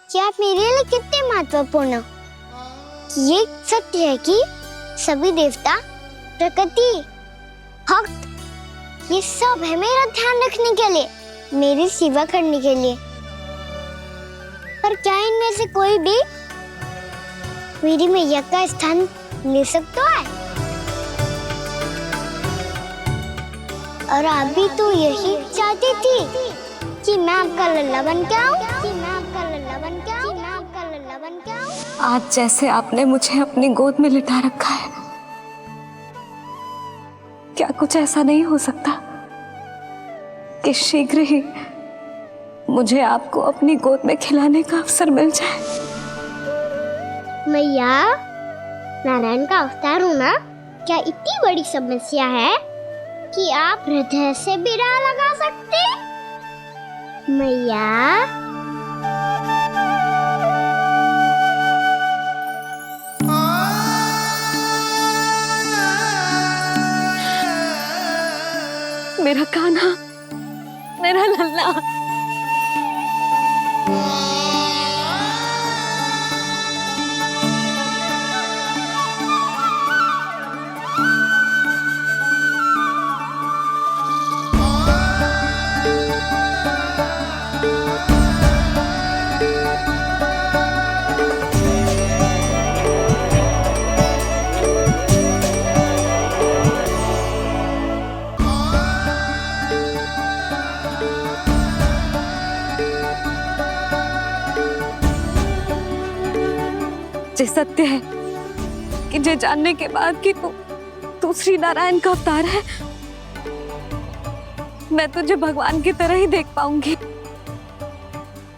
कि आप मेरे लिए कितने महत्वपूर्ण हो। ये सत्य है कि सभी देवता, प्रकृति, भक्त, ये सब है मेरा ध्यान रखने के लिए, मेरी सेवा करने के लिए। पर क्या इनमें से कोई भी मेरी मैया का स्थान ले सकता है? और आप भी तो यही चाहती थी कि मैं आपका लल्ला बन के आऊं, कि मैं आपका लल्ला बन के आऊं, कि मैं आपका लल्ला बन के आऊं। आज जैसे आपने मुझे अपनी गोद में लिटा रखा है, क्या कुछ ऐसा नहीं हो सकता कि शीघ्र ही मुझे आपको अपनी गोद में खिलाने का अवसर मिल जाए? मैया, नारायण का अवतार होना क्या इतनी बड़ी समस्या है कि आप हृदय से भी राह लगा सकते? मैया, मेरा कान्हा, मेरा लल्ला। ये सत्य है कि ये जानने के बाद कि तू श्री नारायण का अवतार है, मैं तुझे भगवान की तरह ही देख पाऊंगी।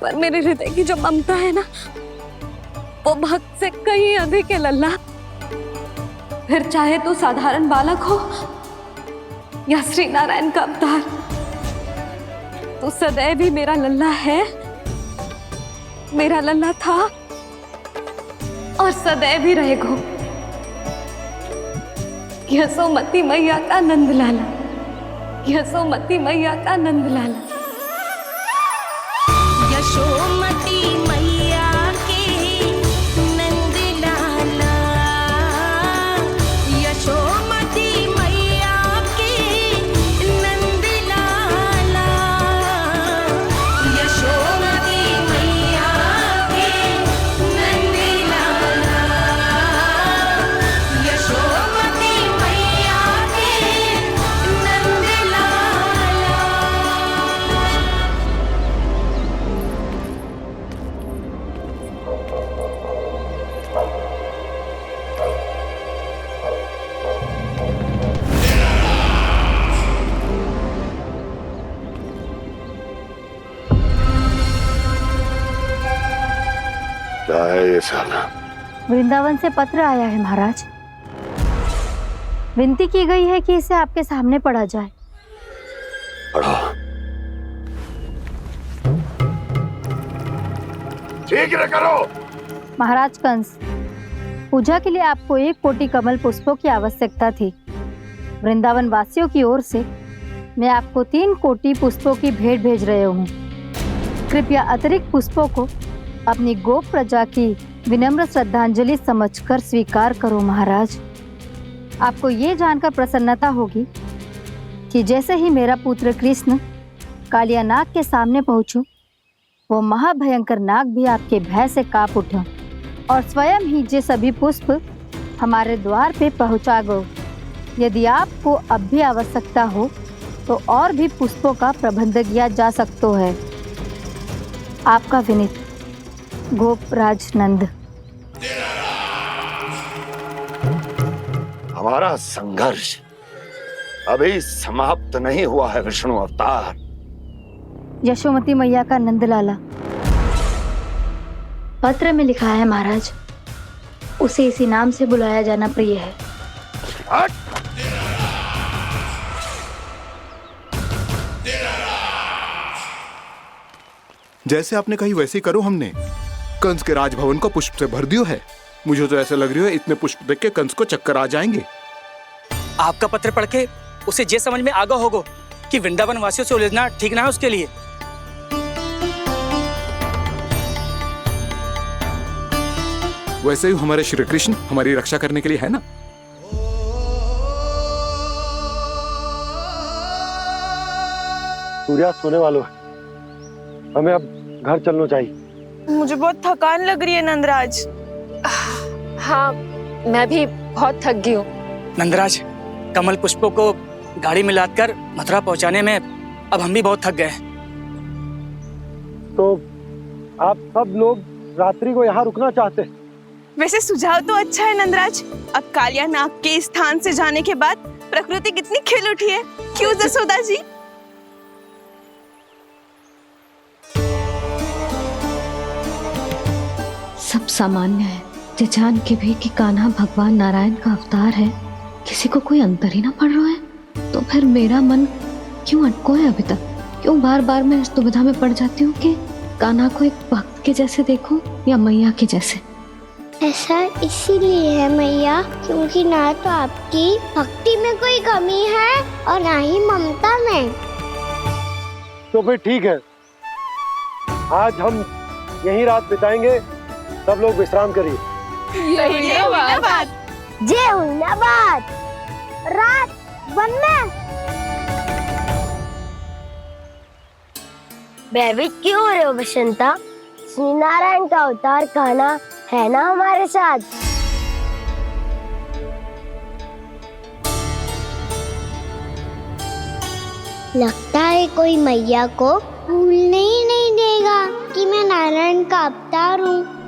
पर मेरे हृदय की जो ममता है ना, वो भक्त से कहीं अधिक है लल्ला। फिर चाहे तू साधारण बालक हो या श्री नारायण का अवतार, तू सदैव ही मेरा लल्ला है, मेरा लल्ला था और सदैव ही रहेगा। यशोमती मैया का नंद लाला, यशोमती मैया का नंद लाला। यशोमती मैया के नंद लाला, यशोमती मैया के नंद लाला, यशोमती मैया के नंद लाला, यशोमती मैया के नंद लाला। क्या है ये साला? वृंदावन से पत्र आया है महाराज। विनती की गई है कि इसे आपके सामने पढ़ा जाए। पढ़ो। शीघ्र करो। महाराज कंस, पूजा के लिए आपको 1 कोटि कमल पुष्पों की आवश्यकता थी। वृंदावन वासियों की ओर से मैं आपको 3 कोटि पुष्पों की भेंट भेज रहे हूँ। कृपया अतिरिक्त पुष्पों को अपनी गोप प्रजा की विनम्र श्रद्धांजलि समझकर स्वीकार करो महाराज। आपको ये जानकर प्रसन्नता होगी कि जैसे ही मेरा पुत्र कृष्ण कालिया नाग के सामने पहुंचो, वो महाभयंकर नाग भी आपके भय से कांप उठा और स्वयं ही ये सभी पुष्प हमारे द्वार पे पहुंचा गए। यदि आपको अब भी आवश्यकता हो तो और भी पुष्पों का प्रबंध किया जा सकता है। आपका विनीत गोपराज नंद। हमारा संघर्ष अभी समाप्त नहीं हुआ है विष्णु अवतार। यशोमती मैया का नंदलाला। पत्र में लिखा है महाराज, उसे इसी नाम से बुलाया जाना प्रिय है। जैसे आपने कही वैसे ही करो। हमने कंस के राजभवन को पुष्प से भर दियो है। मुझे तो ऐसा लग रही है इतने पुष्प देख के कंस को चक्कर आ जाएंगे। आपका पत्र पढ़ के उसे ये समझ में आगा होगा कि वृंदावन वासियों से उलझना ठीक ना है उसके लिए। वैसे ही हमारे श्री कृष्ण हमारी रक्षा करने के लिए है ना। सूर्यास्त होने वाला है, हमें अब घर चलना चाहिए। मुझे बहुत थकान लग रही है नंदराज। हाँ, मैं भी बहुत थक गई हूँ। नंदराज, कमल पुष्पों को गाड़ी में लादकर मथुरा पहुंचाने में अब हम भी बहुत थक गए। तो आप सब लोग रात्रि को यहाँ रुकना चाहते हैं? वैसे सुझाव तो अच्छा है नंदराज। अब कालिया नाग के इस स्थान से जाने के बाद प्रकृति कितनी खिल उठी है, क्यों जसोदा जी? सब सामान्य है, ये जान के भी कि कान्हा भगवान नारायण का अवतार है, किसी को कोई अंतर ही ना पड़ रहा है। तो फिर मेरा मन क्यों अटको है अभी तक? क्यों बार बार मैं इस दुविधा में पड़ जाती हूँ कि कान्हा को एक भक्त के जैसे देखूं या मैया के जैसे? ऐसा इसीलिए है मैया, क्योंकि ना तो आपकी भक्ति में कोई कमी है और ना ही ममता में। तो फिर ठीक है, आज हम यहीं रात बिताएंगे। सब लोग विश्राम करिए। जय हुइनाबाद। जय हुइनाबाद। रात वन में भयभीत क्यों हो रहे हो बसंता? श्री नारायण का अवतार कान्हा है ना हमारे साथ। लगता है कोई मैया को भूलने ही नहीं देगा कि मैं नारायण का अवतार हूँ।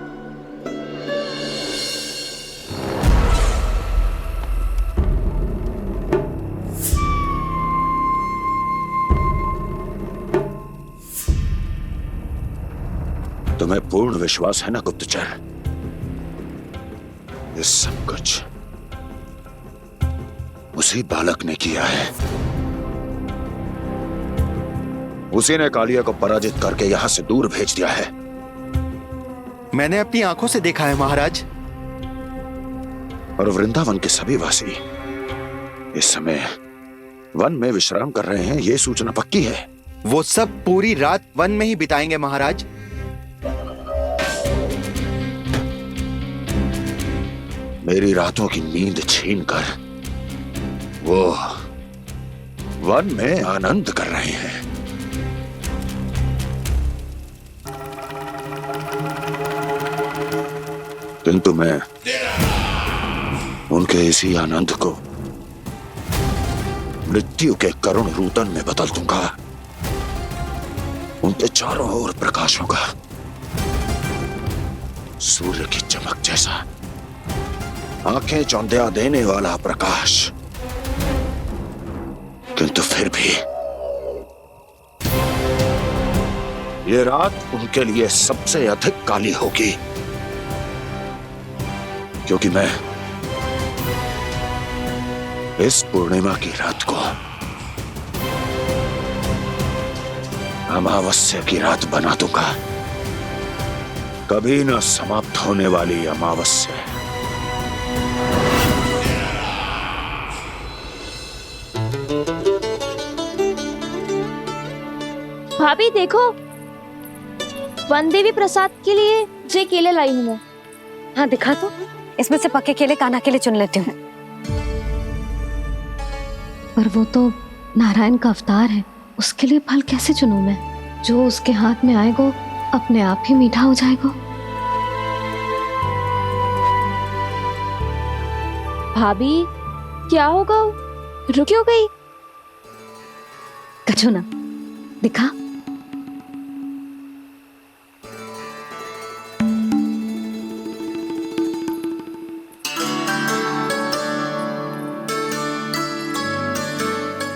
तुम्हें पूर्ण विश्वास है ना गुप्तचर? ये सब कुछ उसी बालक ने किया है। उसी ने कालिया को पराजित करके यहां से दूर भेज दिया है। मैंने अपनी आंखों से देखा है महाराज। और वृंदावन के सभी वासी इस समय वन में विश्राम कर रहे हैं, ये सूचना पक्की है। वो सब पूरी रात वन में ही बिताएंगे महाराज। मेरी रातों की नींद छीनकर वो वन में आनंद कर रहे हैं। किंतु मैं उनके इसी आनंद को मृत्यु के करुण रूतन में बदल दूंगा। उनके चारों ओर प्रकाश होगा, सूर्य की चमक जैसा, आंखें चौंधिया देने वाला प्रकाश। किंतु फिर भी ये रात उनके लिए सबसे अधिक काली होगी, क्योंकि मैं इस पूर्णिमा की रात को अमावस्या की रात बना दूंगा। कभी न समाप्त होने वाली अमावस्या। भाभी देखो, वन देवी प्रसाद के लिए जे केले लाई हूँ मैं। हाँ दिखा तो, इसमें से पक्के केले कान्हा के लिए चुन लेती हूँ। पर वो तो नारायण का अवतार है, उसके लिए फल कैसे चुनूं मैं? जो उसके हाथ में आएगा अपने आप ही मीठा हो जाएगा। भाभी क्या होगा? रुकी हो गई? कछू ना दिखा।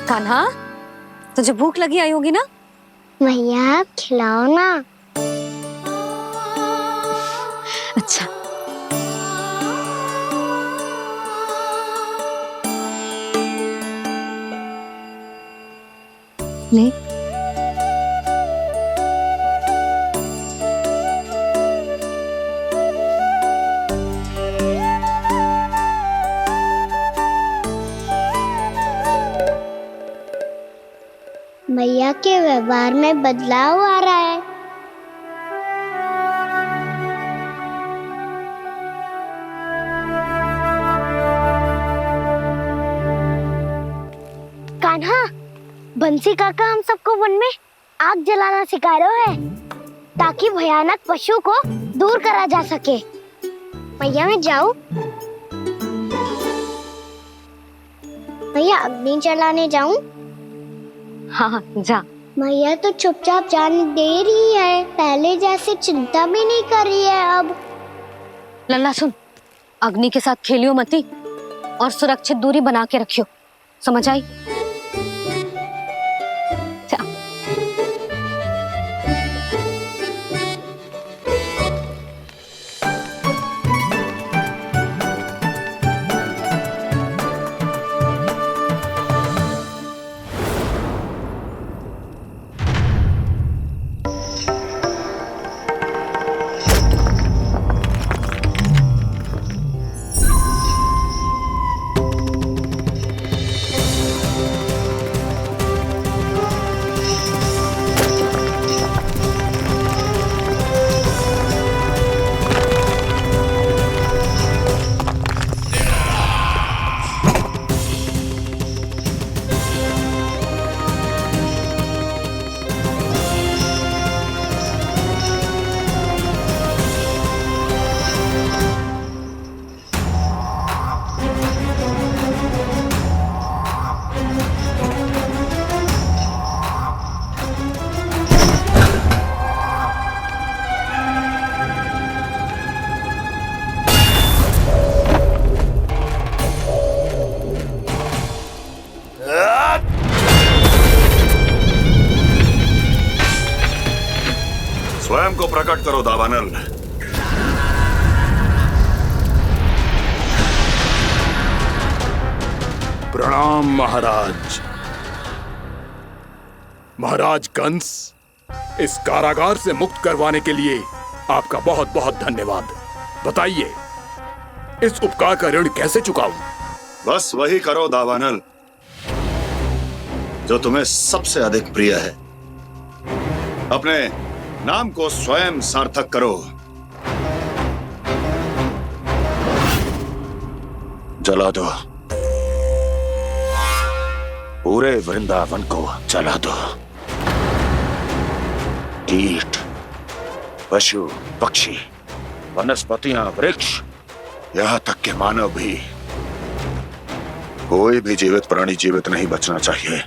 कान्हा, तुझे भूख लगी आई होगी ना? भैया खिलाओ ना। अच्छा। ले। भैया के व्यवहार में बदलाव आ रहा है। कान्हा, बंसी काका हम सबको वन में आग जलाना सिखा रहे है ताकि भयानक पशु को दूर करा जा सके। भैया मैं जाऊं? भैया अग्नि जलाने जाऊं? हाँ जा। भैया तो चुपचाप जाने दे रही है, पहले जैसे चिंता भी नहीं कर रही है अब। लल्ला सुन, अग्नि के साथ खेलियो मती और सुरक्षित दूरी बना के रखियो, समझ आई? स्वयं को प्रकट करो दावानल। प्रणाम महाराज। महाराज कंस, इस कारागार से मुक्त करवाने के लिए आपका बहुत बहुत धन्यवाद। बताइए, इस उपकार का ऋण कैसे चुकाऊं? बस वही करो दावानल जो तुम्हें सबसे अधिक प्रिय है। अपने नाम को स्वयं सार्थक करो। जला दो, पूरे वृंदावन को जला दो। कीट, पशु, पक्षी, वनस्पतियां, वृक्ष, यहां तक के मानव भी, कोई भी जीवित प्राणी जीवित नहीं बचना चाहिए।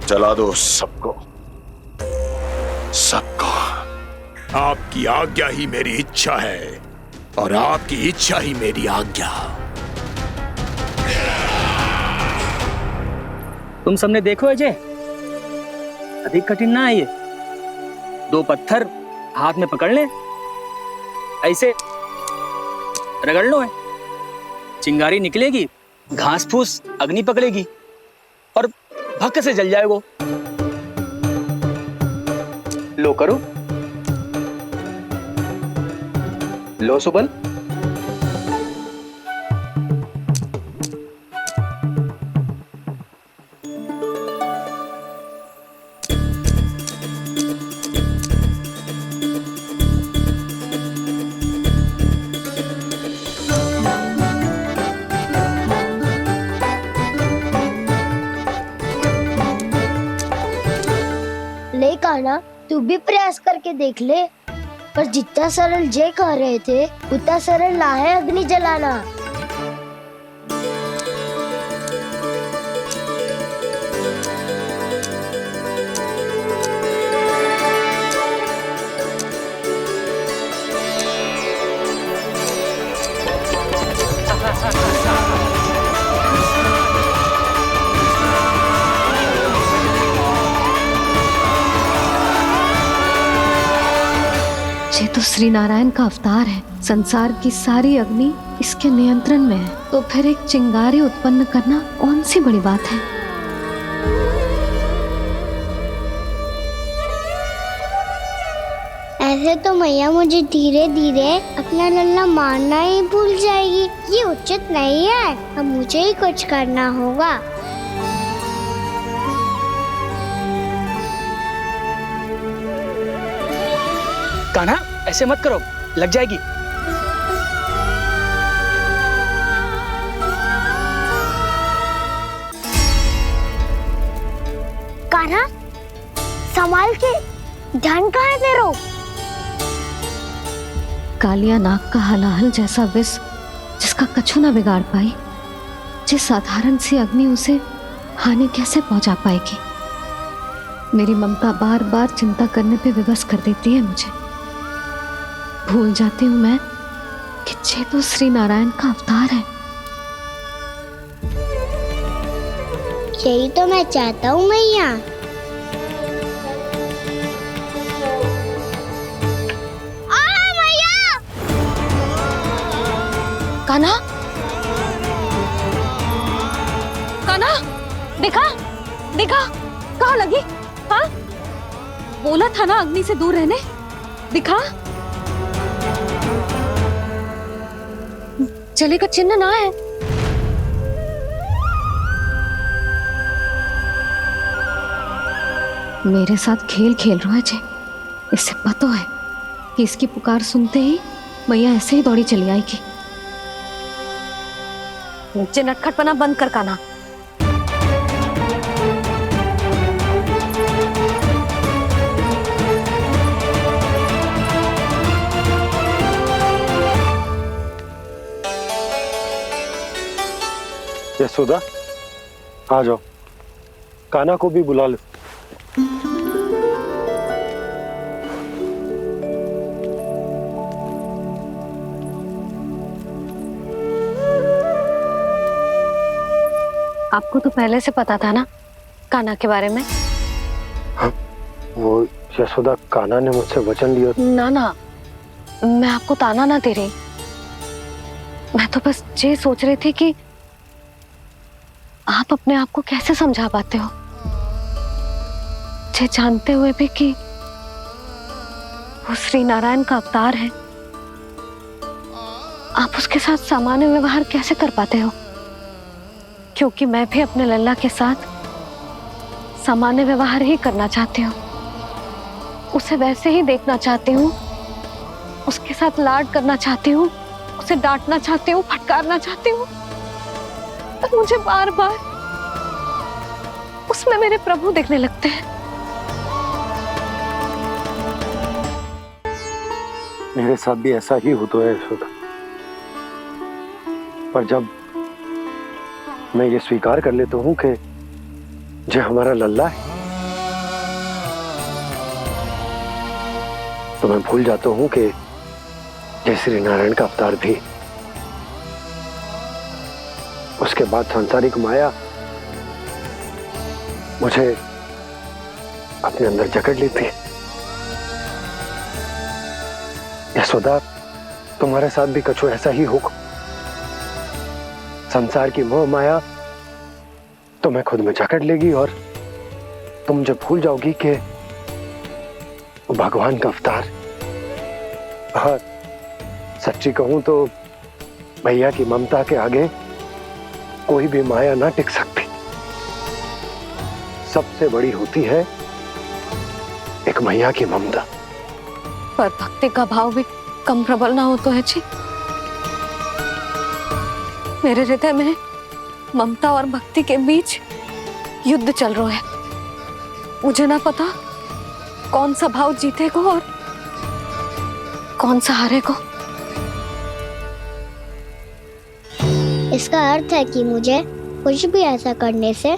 जला दो सबको, सबको। आपकी आज्ञा ही मेरी इच्छा है और आपकी इच्छा ही मेरी आज्ञा। तुम सबने देखो अजय, अधिक कठिन ना है ये। 2 पत्थर हाथ में पकड़ ले, ऐसे रगड़ लो है, चिंगारी निकलेगी, घास फूस अग्नि पकड़ेगी और भक्क से जल जाएगा। लो करो, लो सुबल। ले कान्हा, तू भी प्रयास करके देख ले। पर जितना सरल जे कह रहे थे उतना सरल ना है अग्नि जलाना। ये तो श्री नारायण का अवतार है। संसार की सारी अग्नि इसके नियंत्रण में है, तो फिर एक चिंगारी उत्पन्न करना कौन सी बड़ी बात है। ऐसे तो मैया मुझे धीरे धीरे अपना लल्ला मारना ही भूल जाएगी। ये उचित नहीं है, अब मुझे ही कुछ करना होगा। कान्हा, ऐसे मत करो, लग जाएगी। कान्हा, संभाल के, ध्यान कहाँ है तेरो? कालिया नाग का हलाहल जैसा विष जिसका कछु न बिगाड़ पाई, जिस साधारण सी अग्नि उसे हानि कैसे पहुंचा पाएगी। मेरी ममता बार बार चिंता करने पे विवश कर देती है मुझे। भूल जाती हूँ मैं कि ये तो श्री नारायण का अवतार है। यही तो मैं चाहता हूँ मैया। कान्हा, कान्हा, देखा देखा, कहाँ लगी? हाँ, बोला था ना अग्नि से दूर रहने। दिखा, जले का चिन्ह ना है। मेरे साथ खेल खेल रहा है जे। इससे पता है कि इसकी पुकार सुनते ही मैया ऐसे ही दौड़ी चली आएगी। नीचे नटखटपना बंद कर कान्हा। यशोदा, आ जाओ, कान्हा को भी बुला लो। आपको तो पहले से पता था ना कान्हा के बारे में? हाँ, वो यशोदा, कान्हा ने मुझसे वचन लिया। ना ना, मैं आपको ताना ना दे रही। मैं तो बस ये सोच रही थी कि आप अपने आप को कैसे समझा पाते हो, ये जानते हुए भी कि वो श्री नारायण का अवतार है। आप उसके साथ सामान्य व्यवहार कैसे कर पाते हो? क्योंकि मैं भी अपने लल्ला के साथ सामान्य व्यवहार ही करना चाहती हूँ। उसे वैसे ही देखना चाहती हूँ, उसके साथ लाड करना चाहती हूँ, उसे डांटना चाहती हूँ, फटकारना चाहती हूँ। पर मुझे बार बार उसमें मेरे प्रभु दिखने लगते हैं। मेरे साथ भी ऐसा ही होता है यशोदा। पर जब मैं ये स्वीकार कर लेता हूँ कि जो हमारा लल्ला है, तो मैं भूल जाता हूँ कि जय श्री नारायण का अवतार भी। उसके बाद सांसारिक माया मुझे अपने अंदर जकड़ लेती है। यशोदा, तुम्हारे साथ भी कछु ऐसा ही होगा। संसार की मोह माया तुम्हें खुद में जकड़ लेगी और तुम जब भूल जाओगी कि वो भगवान का अवतार। और सच्ची कहूं तो भैया की ममता के आगे कोई भी माया ना टिक सकती। सबसे बड़ी होती है एक मैया की ममता। पर भक्ति का भाव भी कम प्रबल ना हो तो है जी। मेरे हृदय में ममता और भक्ति के बीच युद्ध चल रहा है। मुझे ना पता कौन सा भाव जीतेगा और कौन सा हारेगा। इसका अर्थ है कि मुझे कुछ भी ऐसा करने से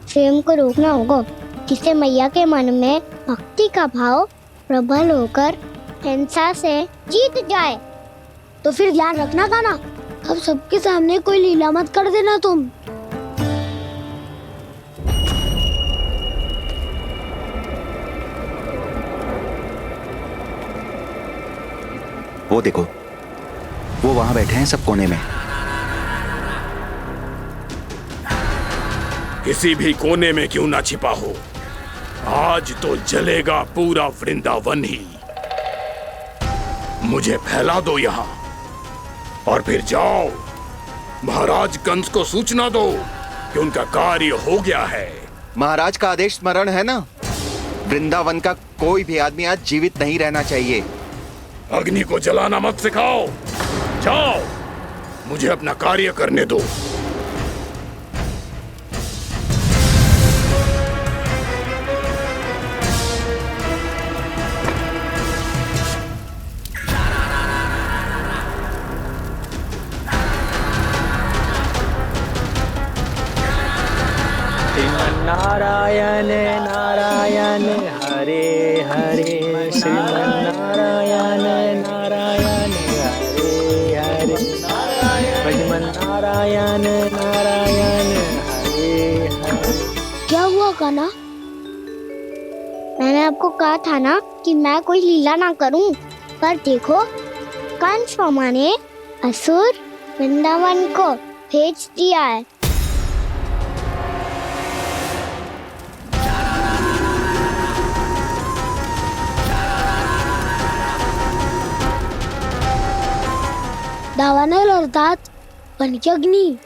स्वयं को रोकना होगा, जिससे मैया के मन में भक्ति का भाव प्रबल होकर हिंसा से जीत जाए। तो फिर ध्यान रखना कान्हा, अब सबके सामने कोई लीला मत कर देना तुम। वो देखो, वो वहां बैठे हैं सब कोने में। किसी भी कोने में क्यों ना छिपा हो, आज तो जलेगा पूरा वृंदावन ही। मुझे फैला दो यहाँ और फिर जाओ महाराज कंस को सूचना दो कि उनका कार्य हो गया है। महाराज का आदेश स्मरण है ना, वृंदावन का कोई भी आदमी आज जीवित नहीं रहना चाहिए। अग्नि को जलाना मत सिखाओ, जाओ मुझे अपना कार्य करने दो। नारायण नारायण हरे हरे, श्रीमन्नारायण नारायण हरे हरे, भजमन नारायण नारायण हरे हरे। क्या हुआ कान्हा? मैंने आपको कहा था ना कि मैं कोई लीला ना करूं, पर देखो कंस मामा ने असुर वृंदावन को भेज दिया है। दावानल अर्थात बन की अग्नि।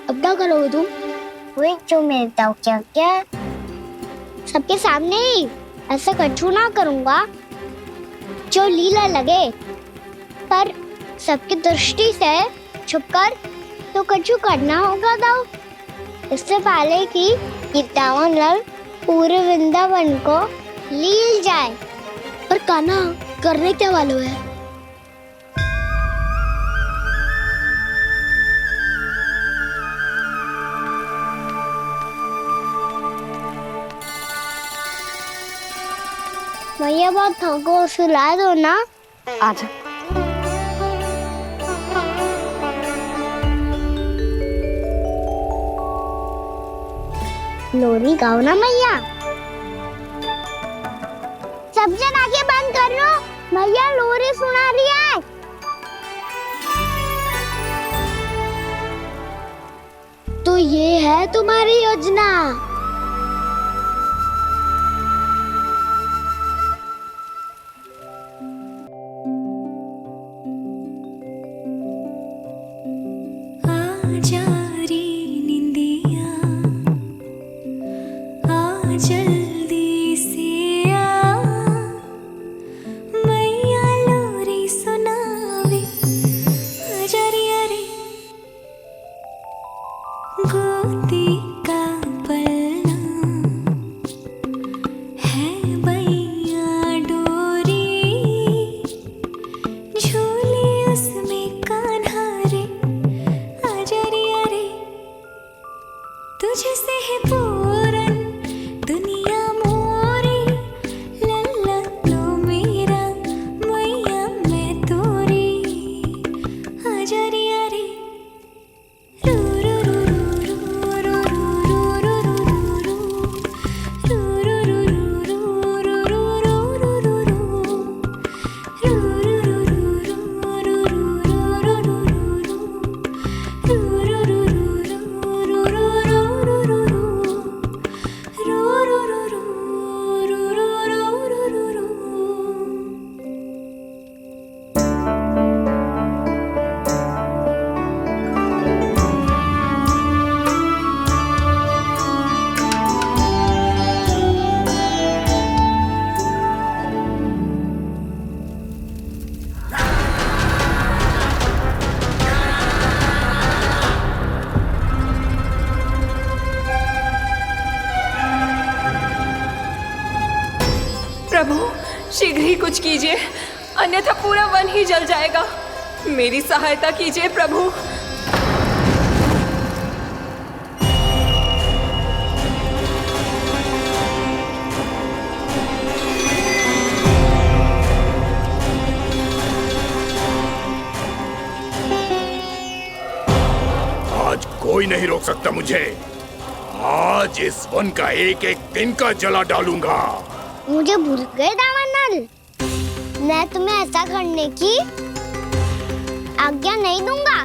अब क्या करोगे तुम? वही जो मेरे ताऊ क्या सबके सामने ही ऐसा कछु ना करूंगा जो लीला लगे, पर सबकी दृष्टि से छुपकर तो कछु करना होगा दाऊ। इससे पहले कि ये दावानल पूरे वृंदावन को लील जाए। पर कान्हा करने क्या वालों है? भैया बहुत थको, सुला दो ना। आजा। लोरी गाओ ना मैया। सब जन आंखें बंद कर लो, मैया लोरी सुना रही है। तो ये है तुम्हारी योजना। जल्दी से आ, मैया लोरी सुनावे, अजरिया रे गोदी का पलना है, बैया डोरी झूले उसमें कान्हा रे, अजरिया रे तुझसे है पूरन दुनिया मोरी, लल्ला लो मेरा मैया मैं तोरी, अजरिया रे रू रू रू रू रू रू रू रू रू रू रू प्रभु शीघ्र ही कुछ कीजिए, अन्यथा पूरा वन ही जल जाएगा। मेरी सहायता कीजिए प्रभु। आज कोई नहीं रोक सकता मुझे। आज इस वन का एक एक दिन का जला डालूंगा। मुझे भूल गए दावानल, मैं तुम्हें ऐसा करने की आज्ञा नहीं दूंगा।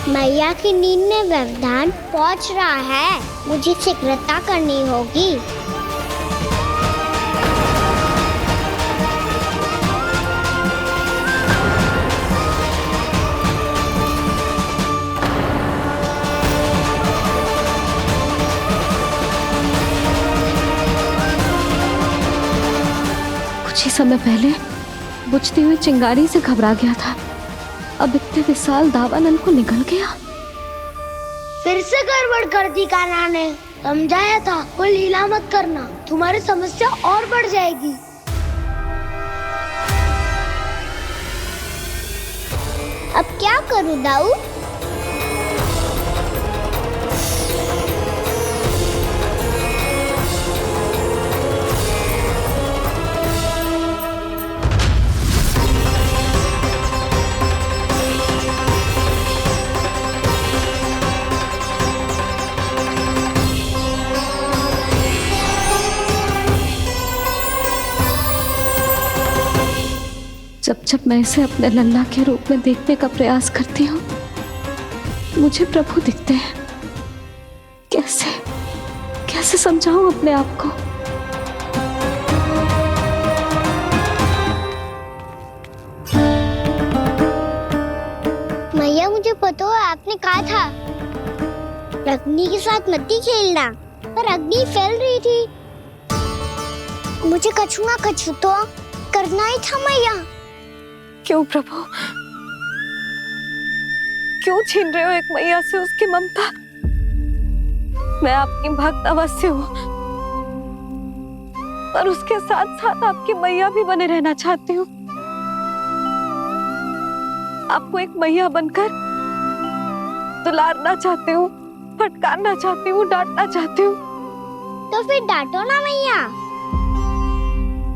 मैया की नींद में व्यवधान पहुंच रहा है, मुझे शीघ्रता करनी होगी। कुछ ही समय पहले बुझती हुई चिंगारी से घबरा गया था, अब इतने विशाल दावानल को निगल गया। फिर से गड़बड़ कर दी कान्हा ने। समझाया था कोई लीला मत करना, तुम्हारी समस्या और बढ़ जाएगी। अब क्या करूं दाऊ? जब जब मैं इसे अपने लल्ला के रूप में देखने का प्रयास करती हूँ, मुझे प्रभु दिखते हैं। कैसे कैसे समझाऊं अपने आप को? मैया मुझे पता है आपने कहा था अग्नि के साथ मत ही खेलना, पर अग्नि फैल रही थी। मुझे कछु ना कछु तो करना ही था मैया। क्यों प्रभु, क्यों छीन रहे हो एक मैया से उसकी ममता? मैं आपकी भक्त अवश्य हूँ, पर उसके साथ साथ आपकी मैया भी बने रहना चाहती हूँ। आपको एक मैया बनकर दुलारना चाहती हूँ, फटकारना चाहती हूँ, डांटना चाहती हूँ। तो फिर डांटो ना मैया,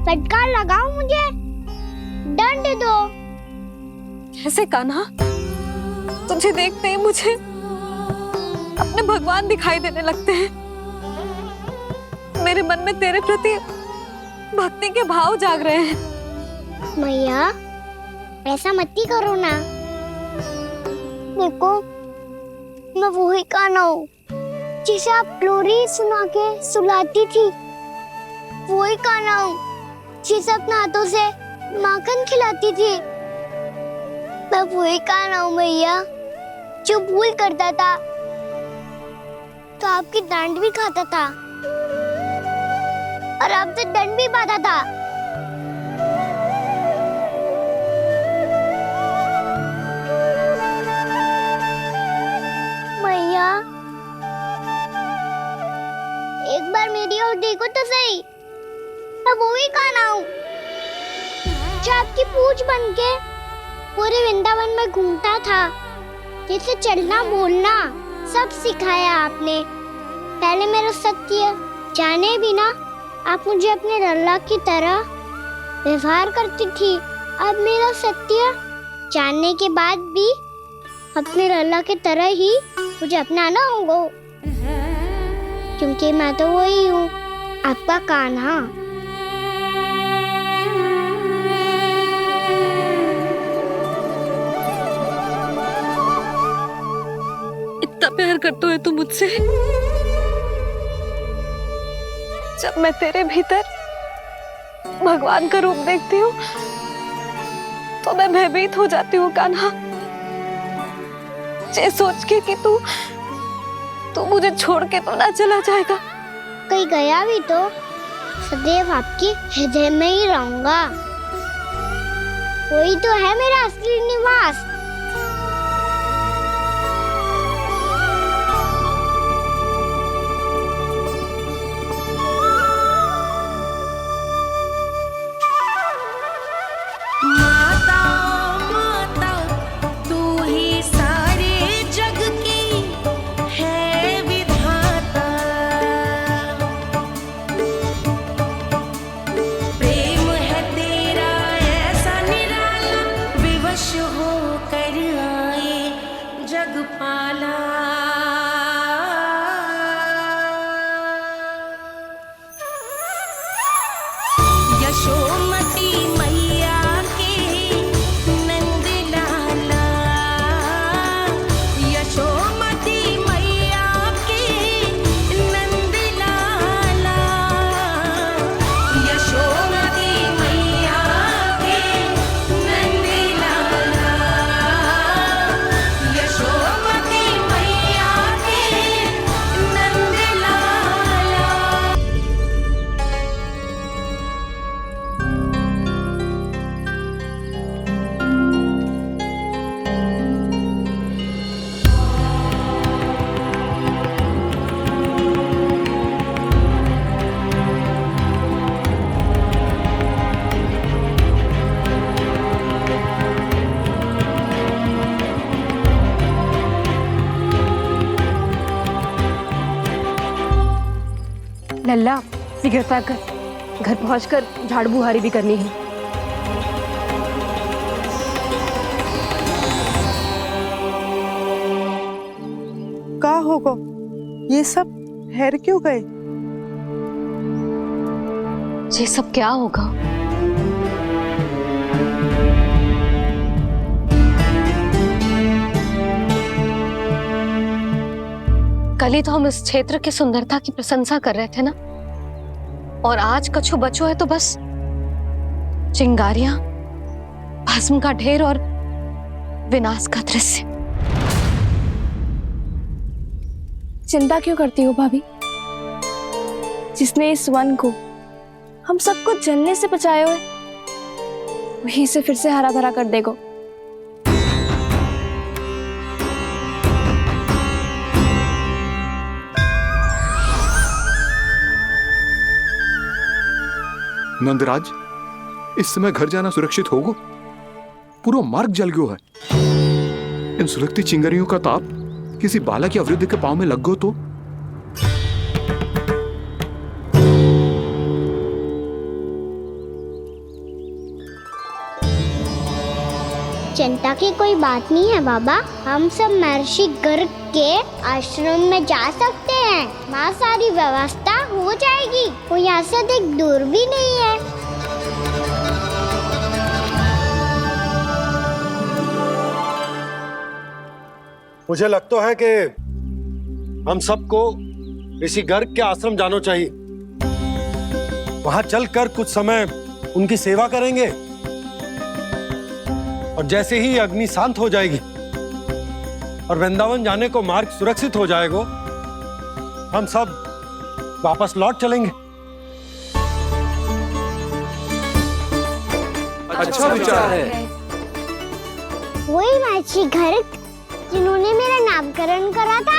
फटकार लगाओ, मुझे दंड दो। कैसे कान्हा? तुझे देखते ही मुझे अपने भगवान दिखाई देने लगते हैं। मेरे मन में तेरे प्रति भक्ति के भाव जाग रहे हैं। मैया ऐसा मत ही करो ना। देखो मैं वही कान्हा हूँ जिसे आप लोरी सुना के सुलाती थी। वही कान्हा हूँ जिसे अपने हाथों से माखन खिलाती थी। मैं वही कान्हा हूँ मैया जो भूल करता था तो आपकी डांट भी खाता था और आपसे दंड भी पाता था। मैया एक बार मेरी ओर देखो तो सही। मैं वही कान्हा हूँ जो आपकी पूछ बनके पूरे वृंदावन में घूमता था। जैसे चलना बोलना सब सिखाया आपने। पहले मेरा सत्य जाने बिना आप मुझे अपने लल्ला की तरह व्यवहार करती थी। अब मेरा सत्य जानने के बाद भी अपने लल्ला की तरह ही मुझे अपनाना होगा, क्योंकि मैं तो वही हूँ, आपका कान्हा। इतना प्यार करते हो तुम मुझसे? जब मैं तेरे भीतर भगवान का रूप देखती हूँ तो मैं भयभीत हो जाती हूँ कान्हा। ये सोच के कि तू मुझे छोड़ के तो ना चला जाएगा। कहीं गया भी तो सदैव आपके हृदय में ही रहूंगा। वही तो है मेरा असली निवास। लल्ला सिगरेट पैक कर, घर पहुंचकर झाड़ू बुहारी भी करनी है। का होगा ये सब ठहर क्यों गए? ये सब क्या होगा? कल ही तो हम इस क्षेत्र की सुंदरता की प्रशंसा कर रहे थे ना, और आज कछु बचो है तो बस चिंगारियां, भस्म का ढेर और विनाश का दृश्य। चिंता क्यों करती हो भाभी? जिसने इस वन को, हम सबको जलने से बचाए हुए, वही से फिर से हरा भरा कर देगा। नंदराज, इस समय घर जाना सुरक्षित होगा? पूरा मार्ग जल गयो है। इन सुलगती चिंगारियों का ताप किसी बालक या वृद्ध के पांव में लग गो तो? चिंता की कोई बात नहीं है बाबा, हम सब महर्षि गर्ग के आश्रम में जा सकते हैं। वहाँ सारी व्यवस्था हो जाएगी, वो यहाँ से अधिक दूर भी नहीं है। मुझे लगता है कि हम सबको ऋषि गर्ग के आश्रम जाना चाहिए। वहां चलकर कुछ समय उनकी सेवा करेंगे, और जैसे ही अग्नि शांत हो जाएगी और वृंदावन जाने को मार्ग सुरक्षित हो जाएगा, हम सब वापस लौट चलेंगे। अच्छा विचार है। वही महर्षि गर्ग जिन्होंने मेरा नामकरण करा था।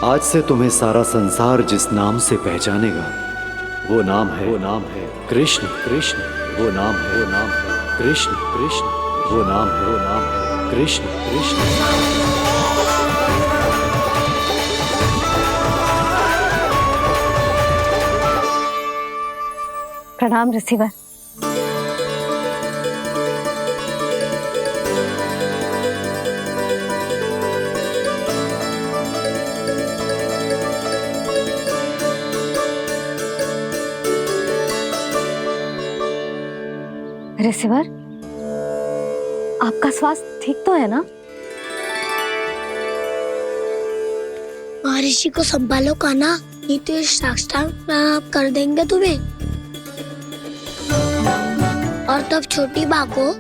आज से तुम्हें सारा संसार जिस नाम से पहचानेगा, वो नाम है कृष्ण। कृष्ण वो नाम है कृष्ण। कृष्ण वो नाम है कृष्ण। कृष्ण। प्रणाम ऋषिवर। ऋषिवर, आपका स्वास्थ्य ठीक तो है ना? महर्षि को संभालो कान्हा, नहीं तो ये साक्षात प्रणाम कर देंगे तुम्हें। और तब छोटी बा को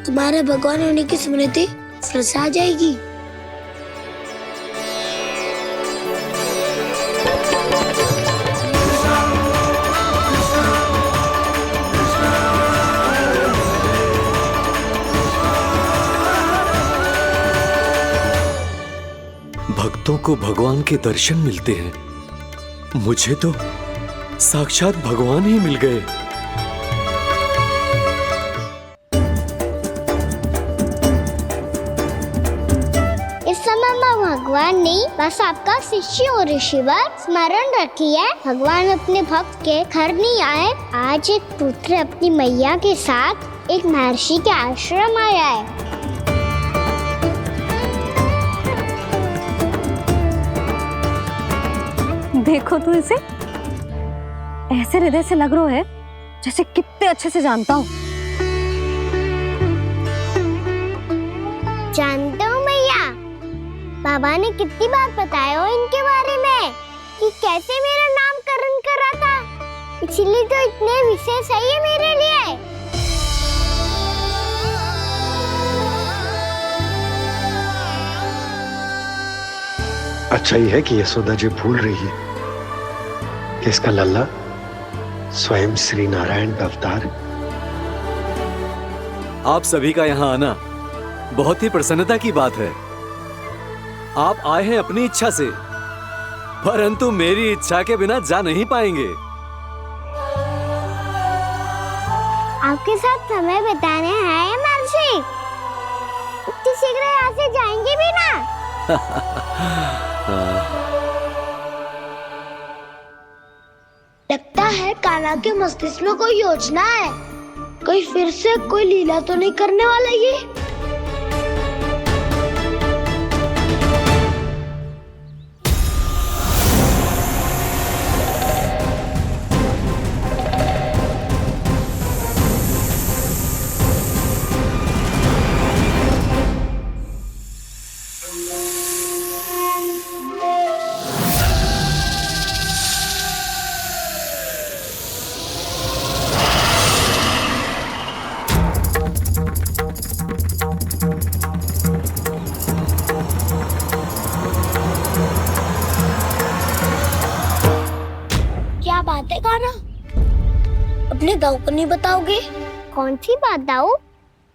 तुम्हारे भगवान होने की स्मृति फिर से आ जाएगी। भक्तों को भगवान के दर्शन मिलते हैं। मुझे तो साक्षात भगवान ही मिल गए। इस समय मैं भगवान नहीं, बस आपका शिष्य हूँ ऋषिवर। स्मरण रखिए, भगवान अपने भक्त के घर नहीं आए। आज एक पुत्र अपनी मैया के साथ एक महर्षि के आश्रम आया है। देखो तू इसे, ऐसे हृदय से लग रहा है जैसे कितने अच्छे से जानता हूँ। जानता हूँ मैया, बाबा ने कितनी बार बताया हो इनके बारे में कि कैसे मेरा नामकरण करा था, इसीलिए तो इतने विशेष है ये मेरे लिए। अच्छा ही है कि यशोदा जी भूल रही है कि इसका लल्ला स्वयं श्री नारायण का अवतार है। आप सभी का यहाँ आना बहुत ही प्रसन्नता की बात है। आप आए हैं अपनी इच्छा से, परंतु मेरी इच्छा के बिना जा नहीं पाएंगे। आपके साथ समय बिताने हैं महर्षि, इतनी शीघ्र यहाँ से जाएंगे भी ना? लगता है कान्हा के मस्तिष्क में कोई योजना है, कोई फिर से कोई लीला तो नहीं करने वाला ये। क्या बात है कान्हा, अपने दाऊ को नहीं बताओगे? कौन सी बात दाऊ?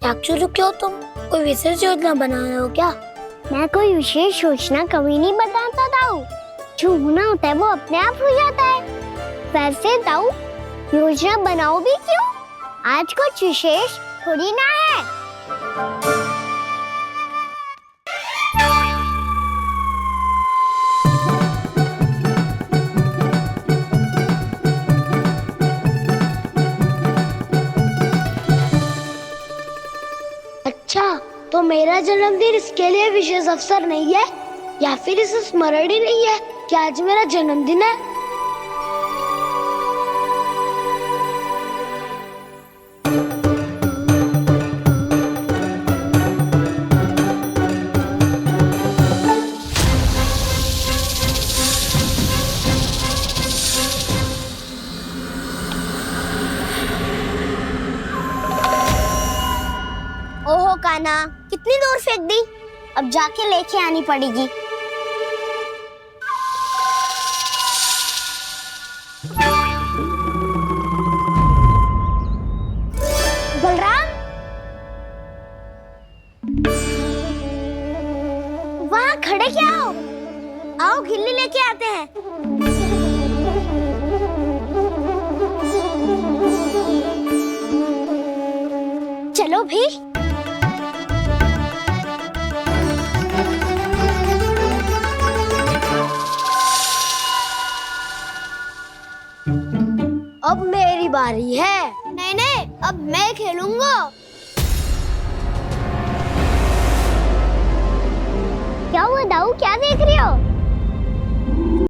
चाकचूरू क्यों तुम? कोई विशेष योजना बना रहे हो क्या? मैं कोई विशेष योजना कभी नहीं बताता दाऊ, जो होना होता है वो अपने आप हो जाता है। वैसे दाऊ योजना बनाओ भी क्यों? आज कुछ विशेष थोड़ी ना है। अच्छा, तो मेरा जन्मदिन इसके लिए विशेष अवसर नहीं है, या फिर इसे स्मरण ही नहीं है कि आज मेरा जन्मदिन है? ओहो कान्हा, कितनी दूर फेंक दी, अब जाके लेके आनी पड़ेगी। बलराम, वहाँ खड़े क्या हो? आओ खिल्ली लेके आते हैं। चलो भी। अब मेरी बारी है। नहीं नहीं, अब मैं खेलूंगा। क्या हुआ दाऊ, क्या